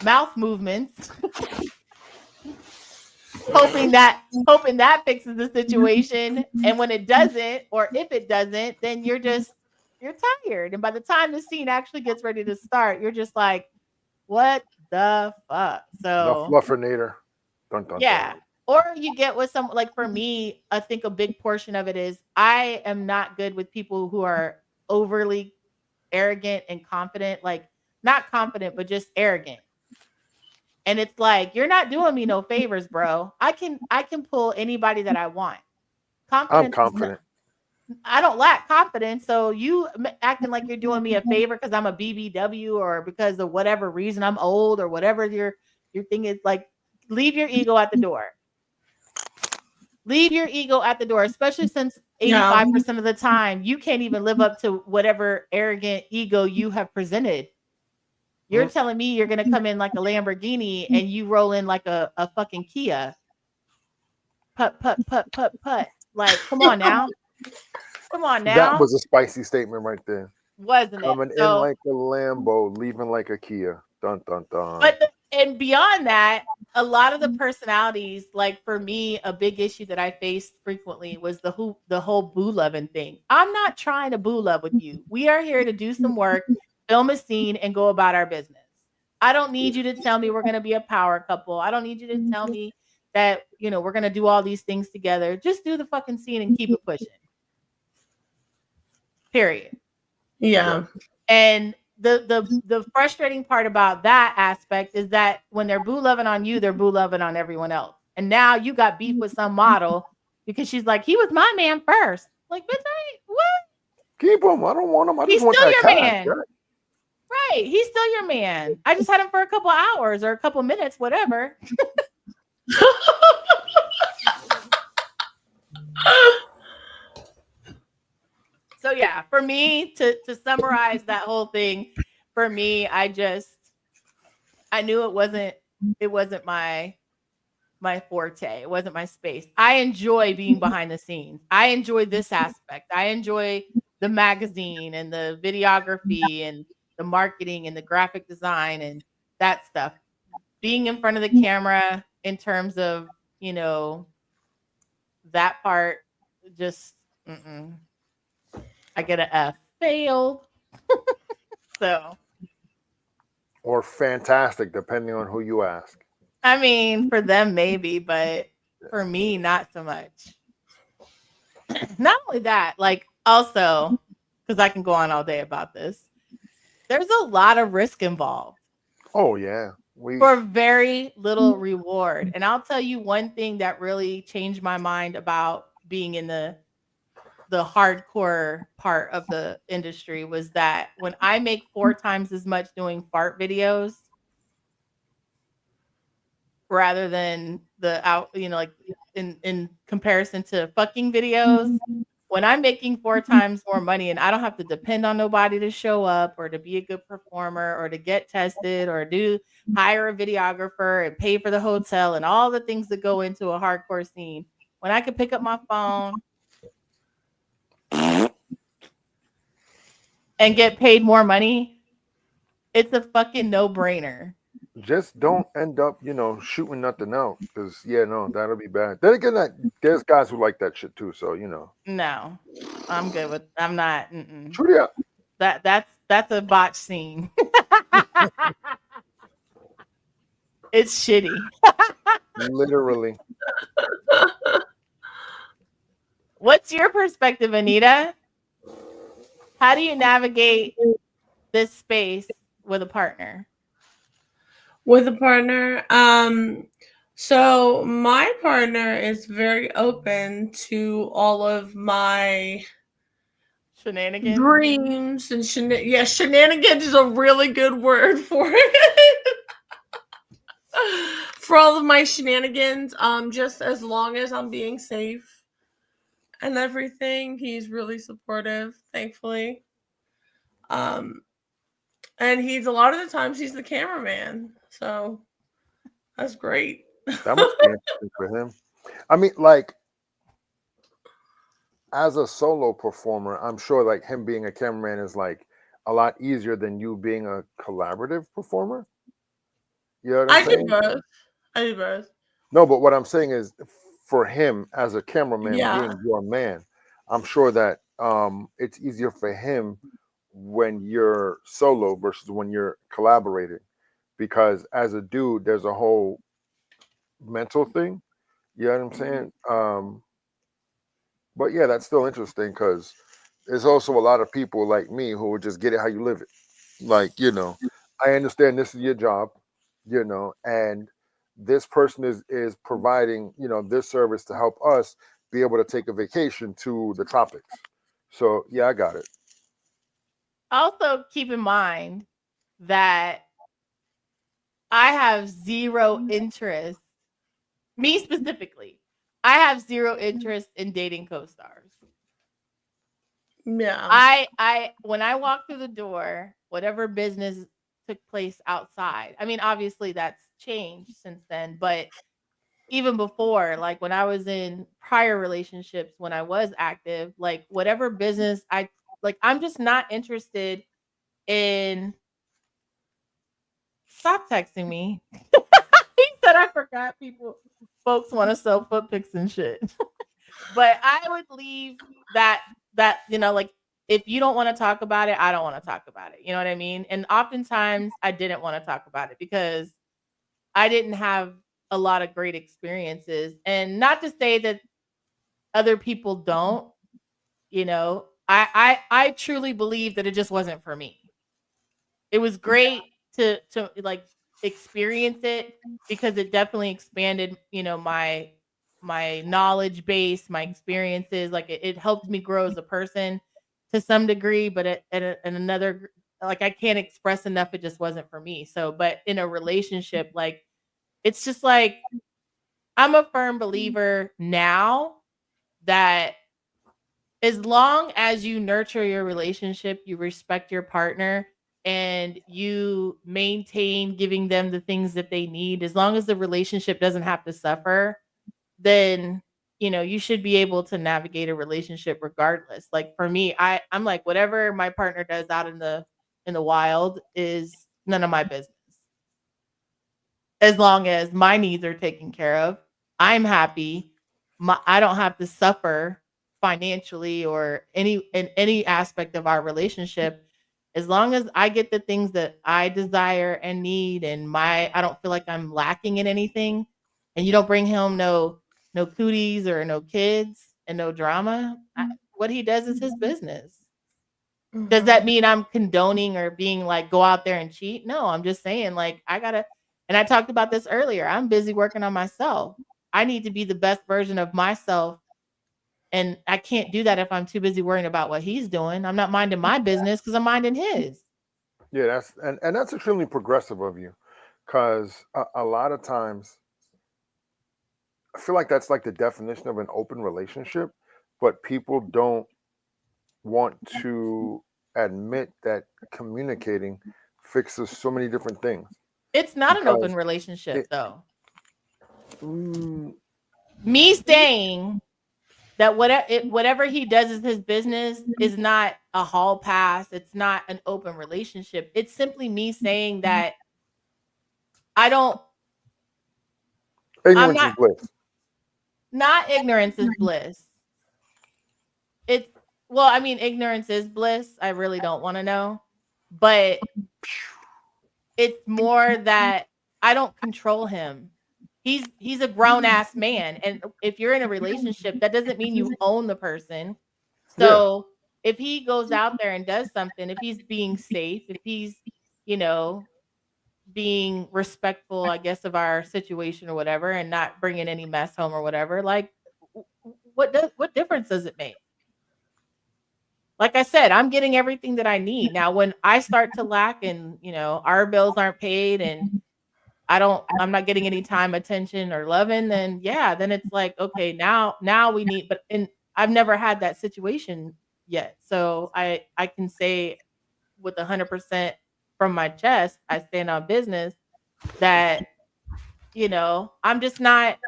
mouth movements, hoping that fixes the situation. And when it doesn't, or if it doesn't, then you're tired. And by the time the scene actually gets ready to start, you're just like, what the fuck? The So Fluffinator. Dun, dun, yeah. dun. Or you get with some, like for me, I think a big portion of it is I am not good with people who are overly arrogant and confident, like not confident, but just arrogant. And it's like, you're not doing me no favors, bro. I can pull anybody that I want. I'm Confidence is not, confident. I don't lack confidence. So you acting like you're doing me a favor because I'm a BBW or because of whatever reason I'm old or whatever your thing is, like, leave your ego at the door. Leave your ego at the door, especially since Yeah. 85% of the time you can't even live up to whatever arrogant ego you have presented. You're telling me you're gonna come in like a Lamborghini and you roll in like a fucking Kia. Put, put, put, put, put. Like, come on now. Come on That now. was a spicy statement right there. Wasn't it? Coming in So, like a Lambo, leaving like a Kia. Dun dun dun. but and beyond that, a lot of the personalities, like for me, a big issue that I faced frequently was the whole boo loving thing. I'm not trying to boo love with you. We are here to do some work, film a scene, and go about our business. I don't need you to tell me we're gonna be a power couple. I don't need you to tell me that we're gonna do all these things together. Just do the fucking scene and keep it pushing. Period. Yeah. And the frustrating part about that aspect is that when they're boo loving on you, they're boo loving on everyone else. And now you got beef with some model because she's like, he was my man first. Like, bitch, what? Keep him. I don't want him. I He's just want still that your cash. man. Right. He's still your man. I just had him for a couple hours or a couple minutes, whatever. So yeah, for me to summarize that whole thing, for me, I knew it wasn't my forte. It wasn't my space. I enjoy being behind the scenes. I enjoy this aspect. I enjoy the magazine and the videography and the marketing and the graphic design and that stuff. Being in front of the camera in terms of, that part, just I get a F. Failed. So, Or fantastic, depending on who you ask. I mean, for them maybe, but for me, not so much. Not only that, like also, because I can go on all day about this, there's a lot of risk involved Oh yeah. for very little reward. And I'll tell you one thing that really changed my mind about being in the hardcore part of the industry was that when I make 4 times as much doing fart videos rather than the out, like in comparison to fucking videos, when I'm making 4 times more money and I don't have to depend on nobody to show up or to be a good performer or to get tested or hire a videographer and pay for the hotel and all the things that go into a hardcore scene, when I can pick up my phone and get paid more money, it's a fucking no-brainer. Just don't end up, shooting nothing out. Because that'll be bad. Then again, there's guys who like that shit too. So No, I'm good with. I'm not. True. That's a botch scene. It's shitty. Literally. What's your perspective, Anita? How do you navigate this space with a partner? With a partner, so my partner is very open to all of my shenanigans, dreams, and shenanigans is a really good word for it. For all of my shenanigans, just as long as I'm being safe and everything, he's really supportive, thankfully. And he's a lot of the times he's the cameraman, so that's great. That must be interesting for him. I mean, like, as a solo performer, I'm sure like him being a cameraman is like a lot easier than you being a collaborative performer. You know what I'm saying? I do both. No, but what I'm saying is for him as a cameraman Yeah. being your man, I'm sure that it's easier for him when you're solo versus when you're collaborating. Because as a dude, there's a whole mental thing You know what I'm saying? But yeah, that's still interesting because there's also a lot of people like me who would just get it how you live it. Like, I understand this is your job, and this person is providing, this service to help us be able to take a vacation to the tropics. So yeah, I got it. Also, keep in mind that I have zero interest, me specifically, I have zero interest in dating co-stars. Yeah. I when I walked through the door, whatever business took place outside. I mean, obviously that's changed since then, but even before, like when I was in prior relationships, when I was active, like whatever business I'm just not interested in. Stop texting me. He said I forgot folks want to sell foot pics and shit. But I would leave that, like if you don't want to talk about it, I don't want to talk about it. You know what I mean? And oftentimes I didn't want to talk about it because I didn't have a lot of great experiences. And not to say that other people don't, I truly believe that it just wasn't for me. It was great to like experience it because it definitely expanded, my knowledge base, my experiences. Like it helped me grow as a person to some degree, but at another, like I can't express enough. It just wasn't for me. So, but in a relationship, like it's just like I'm a firm believer now that as long as you nurture your relationship, you respect your partner, and you maintain giving them the things that they need, as long as the relationship doesn't have to suffer, then you should be able to navigate a relationship regardless. Like for me, I'm like whatever my partner does out in the wild is none of my business. As long as my needs are taken care of, I'm happy. I don't have to suffer financially or in any aspect of our relationship. As long as I get the things that I desire and need, and I don't feel like I'm lacking in anything, and you don't bring home no cooties or no kids and no drama. What he does is his business. Does that mean I'm condoning or being like, go out there and cheat? No, I'm just saying, like, and I talked about this earlier. I'm busy working on myself. I need to be the best version of myself. And I can't do that if I'm too busy worrying about what he's doing. I'm not minding my business because I'm minding his. Yeah, and that's extremely progressive of you, because a lot of times I feel like that's like the definition of an open relationship, but people don't want to admit that communicating fixes so many different things. It's not an open Because relationship, it, though. mm, Me saying that whatever he does is his business is not a hall pass. It's not an open relationship. It's simply me saying that I don't. I'm ignorance is not. bliss. Not ignorance is bliss. It's well, I mean, ignorance is bliss. I really don't want to know, but it's more that I don't control him. He's a grown ass man, and if you're in a relationship, that doesn't mean you own the person. Yeah, So if he goes out there and does something, if he's being safe, if he's you know being respectful, I guess, of our situation or whatever, and not bringing any mess home or whatever, like what difference does it make? Like I said, I'm getting everything that I need. Now, when I start to lack and, our bills aren't paid and I'm not getting any time, attention, or loving, then yeah, then it's like, okay, now we need, and I've never had that situation yet. So I can say with 100% from my chest, I stand on business that, I'm just not,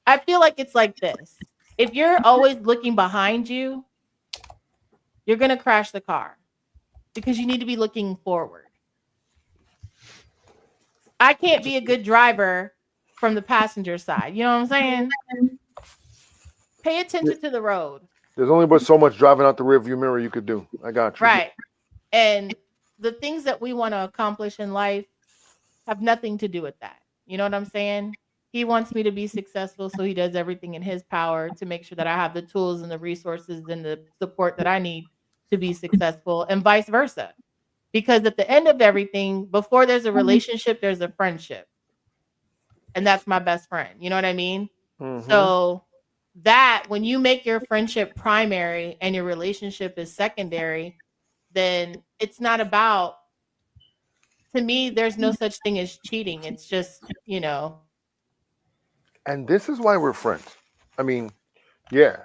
I feel like it's like this. If you're always looking behind you, you're going to crash the car because you need to be looking forward. I can't be a good driver from the passenger side. You know what I'm saying? Pay attention to the road. there's only but so much driving out the rearview mirror you could do. I got you. Right. And the things that we want to accomplish in life have nothing to do with that. You know what I'm saying? He wants me to be successful, so he does everything in his power to make sure that I have the tools and the resources and the support that I need to be successful, and vice versa. Because at the end of everything, before there's a relationship, there's a friendship. And that's my best friend. You know what I mean? Mm-hmm. So that when you make your friendship primary and your relationship is secondary, then it's not about, to me, there's no such thing as cheating. It's just, And this is why we're friends. I mean, yeah.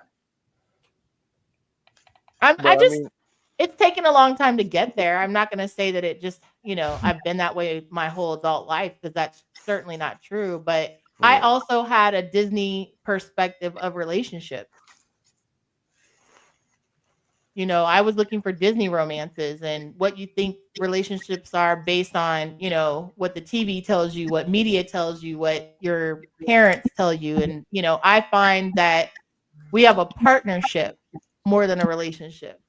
It's taken a long time to get there. I'm not going to say that it just, I've been that way my whole adult life, because that's certainly not true. But I also had a Disney perspective of relationships. I was looking for Disney romances and what you think relationships are based on, what the TV tells you, what media tells you, what your parents tell you. And, I find that we have a partnership more than a relationship.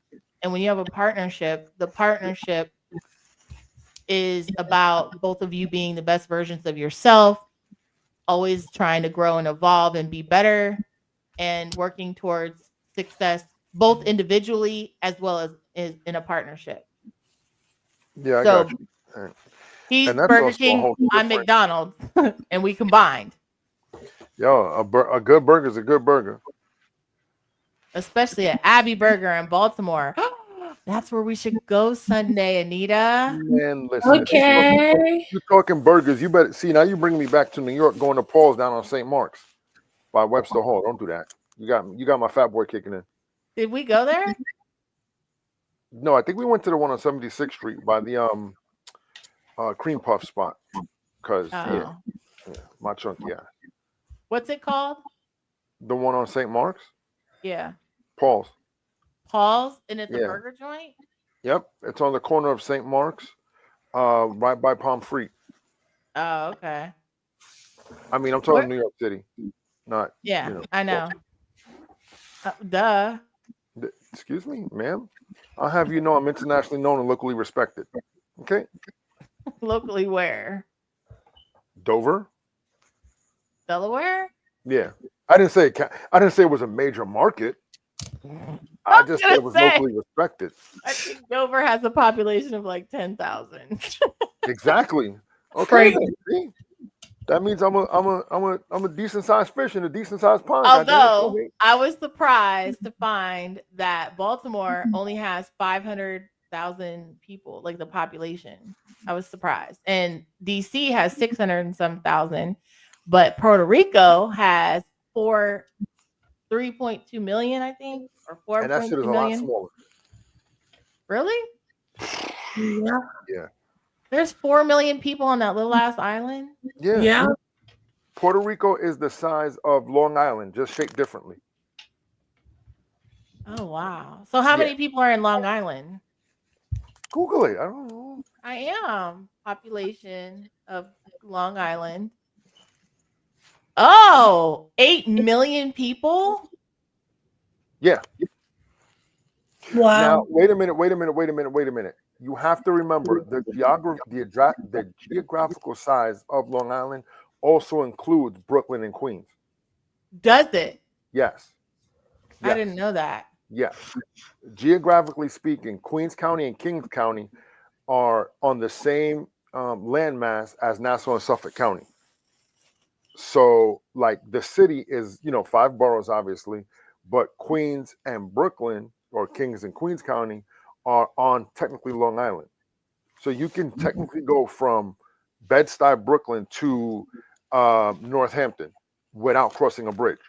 And when you have a partnership, the partnership is about both of you being the best versions of yourself, always trying to grow and evolve and be better, and working towards success, both individually as well as in a partnership. Yeah, I got you. He's Burger King, I'm McDonald's, and we combined. Yo, a good burger is a good burger. Especially at Abbey Burger in Baltimore. That's where we should go Sunday, Anita. Man, listen. Okay. You're talking burgers. You better see, now you bring me back to New York, going to Paul's down on St. Mark's by Webster Hall. Don't do that. You got my fat boy kicking in. Did we go there? No, I think we went to the one on 76th Street by the cream puff spot. Cause yeah, my chunk, yeah. What's it called? The one on St. Mark's? Yeah. Paul's, and it's a burger joint? Yep. It's on the corner of St. Mark's, right by Palm Free. Oh, okay. I mean, I'm talking New York City. Not I know. Duh. Excuse me, ma'am. I'll have you know I'm internationally known and locally respected. Okay. Locally where? Dover. Delaware? Yeah. I didn't say it was a major market. I just said it was locally respected. I think Dover has a population of like 10,000. Exactly. Okay. That means I'm a decent sized fish in a decent sized pond. Although I was surprised to find that Baltimore only has 500,000 people, like the population. I was surprised. And DC has 600 and some thousand, but Puerto Rico has 3.2 million, I think, or 4.2 million. And that shit is a lot smaller. Really? Yeah. There's 4 million people on that little ass island. Yeah. Puerto Rico is the size of Long Island, just shaped differently. Oh wow! So how many people are in Long Island? Google it. I don't know. I am. Population of Long Island. Oh, 8 million people? Yeah. Wow. Now, wait a minute. You have to remember the geographical size of Long Island also includes Brooklyn and Queens. Does it? Yes. I didn't know that. Yes. Geographically speaking, Queens County and Kings County are on the same landmass as Nassau and Suffolk County. So, like, the city is, 5 boroughs, obviously, but Queens and Brooklyn, or Kings and Queens County, are on technically Long Island. So you can technically go from Bed-Stuy, Brooklyn to Northampton without crossing a bridge.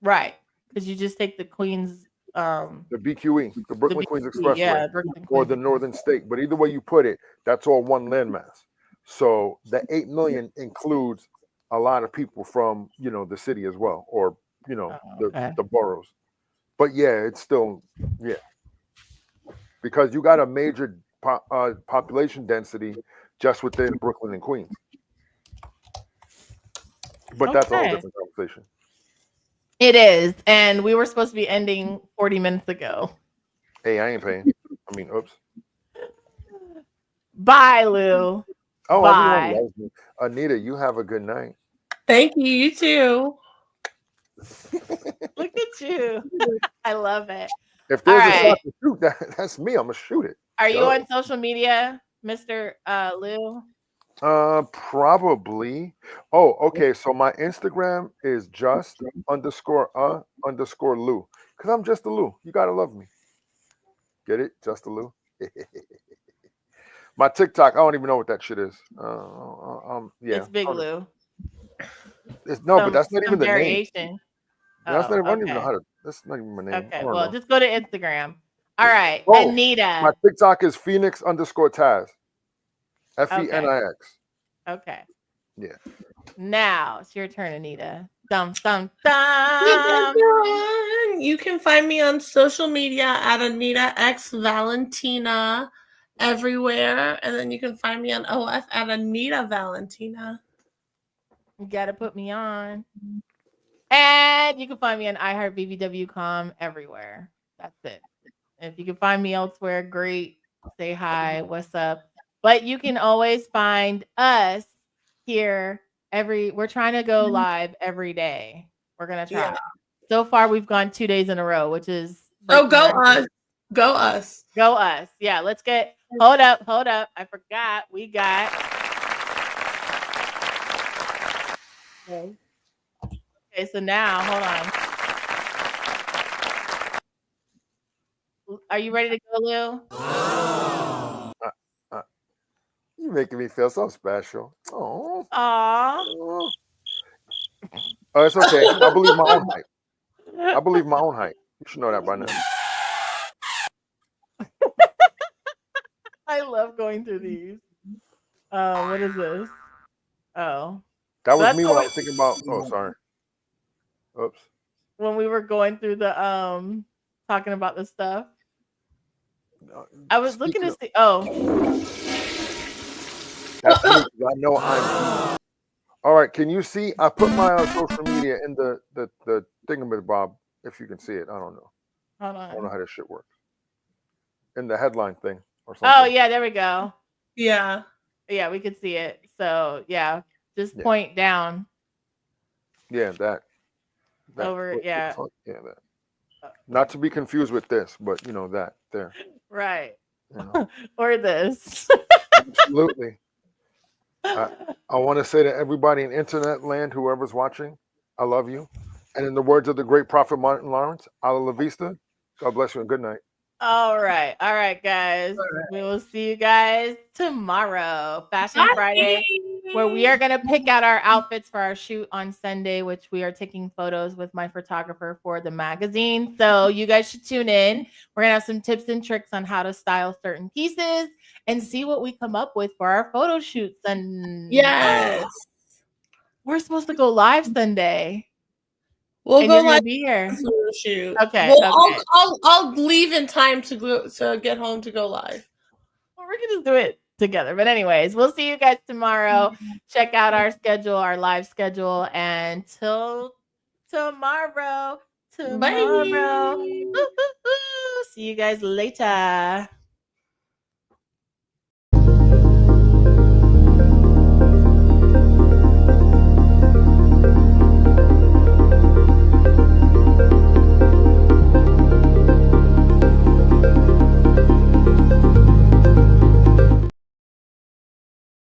Right. Because you just take the Queens... the BQE, the Brooklyn Queens Expressway, Brooklyn, or the Northern State. But either way you put it, that's all one landmass. So the 8 million includes a lot of people from, the city as well, or, the boroughs. But yeah, it's still, because you got a major population density just within Brooklyn and Queens. But that's a whole different conversation. It is. And we were supposed to be ending 40 minutes ago. Hey, I ain't paying. I mean, oops. Bye, Lou. Oh, bye. Everyone loves me. Anita, you have a good night. Thank you. You too. Look at you. I love it. If All there's a shot right. to shoot, that's me. I'm gonna shoot it. Are you Duh. on social media, Mr. Lou? Probably. Oh, okay. So my Instagram is just_Lou. Because I'm just a Lou. You gotta love me. Get it? Just a Lou. My TikTok, I don't even know what that shit is. Yeah. It's Big Lou. No, but that's not even the name. Variation. That's not. I don't even know Okay. how to. That's not even my name. Okay. I don't Well, know. just go to Instagram. All right. Oh, Anita. my TikTok is Phoenix_Taz. FENIX. Okay. Yeah. Now it's your turn, Anita. Dum. You can find me on social media at Anita X Valentina everywhere. And then you can find me on OF at Anita Valentina. You got to put me on. And you can find me on iHeartBBW.com everywhere. That's it. If you can find me elsewhere, great. Say hi. What's up? But you can always find us here we're trying to go live every day. We're going to try. Yeah. So far, we've gone 2 days in a row, which is Oh, go breaking records. us. Go us. Go us. Yeah, let's get hold up. I forgot. We got Okay, so now hold on. Are you ready to go, Lou? You're making me feel so special. Oh. Aw. Oh, it's okay. I believe my own height. You should know that by now. I love going through these. What is this? Oh. That was That's me what when I was thinking about. Oh, sorry. Oops. When we were going through the talking about the stuff. I was looking to see. Oh. That's me. 'Cause I know I'm. All right. Can you see? I put my social media in the thingamabob. If you can see it, I don't know. Hold I don't know on. how this shit works. In the headline thing or something. Oh yeah, there we go. Yeah. Yeah, we could see it. So yeah, just point down. Yeah, that. Over. Yeah. Yeah, that. Not to be confused with this, but you know that there. Right. You know. Or this. Absolutely. I want to say to everybody in internet land, whoever's watching, I love you. And in the words of the great prophet Martin Lawrence, Ala la vista, God bless you and good night. All right, guys. We will see you guys tomorrow, Fashion Friday, where we are going to pick out our outfits for our shoot on Sunday, which we are taking photos with my photographer for the magazine. So you guys should tune in. We're going to have some tips and tricks on how to style certain pieces and see what we come up with for our photo shoots. And yes, we're supposed to go live Sunday. We'll go live. Be here. Shoot. Okay. Well, okay. I'll leave in time to get home to go live. Well, we can just do it together. But anyways, we'll see you guys tomorrow. Check out our schedule, our live schedule, and till tomorrow. Bye. See you guys later.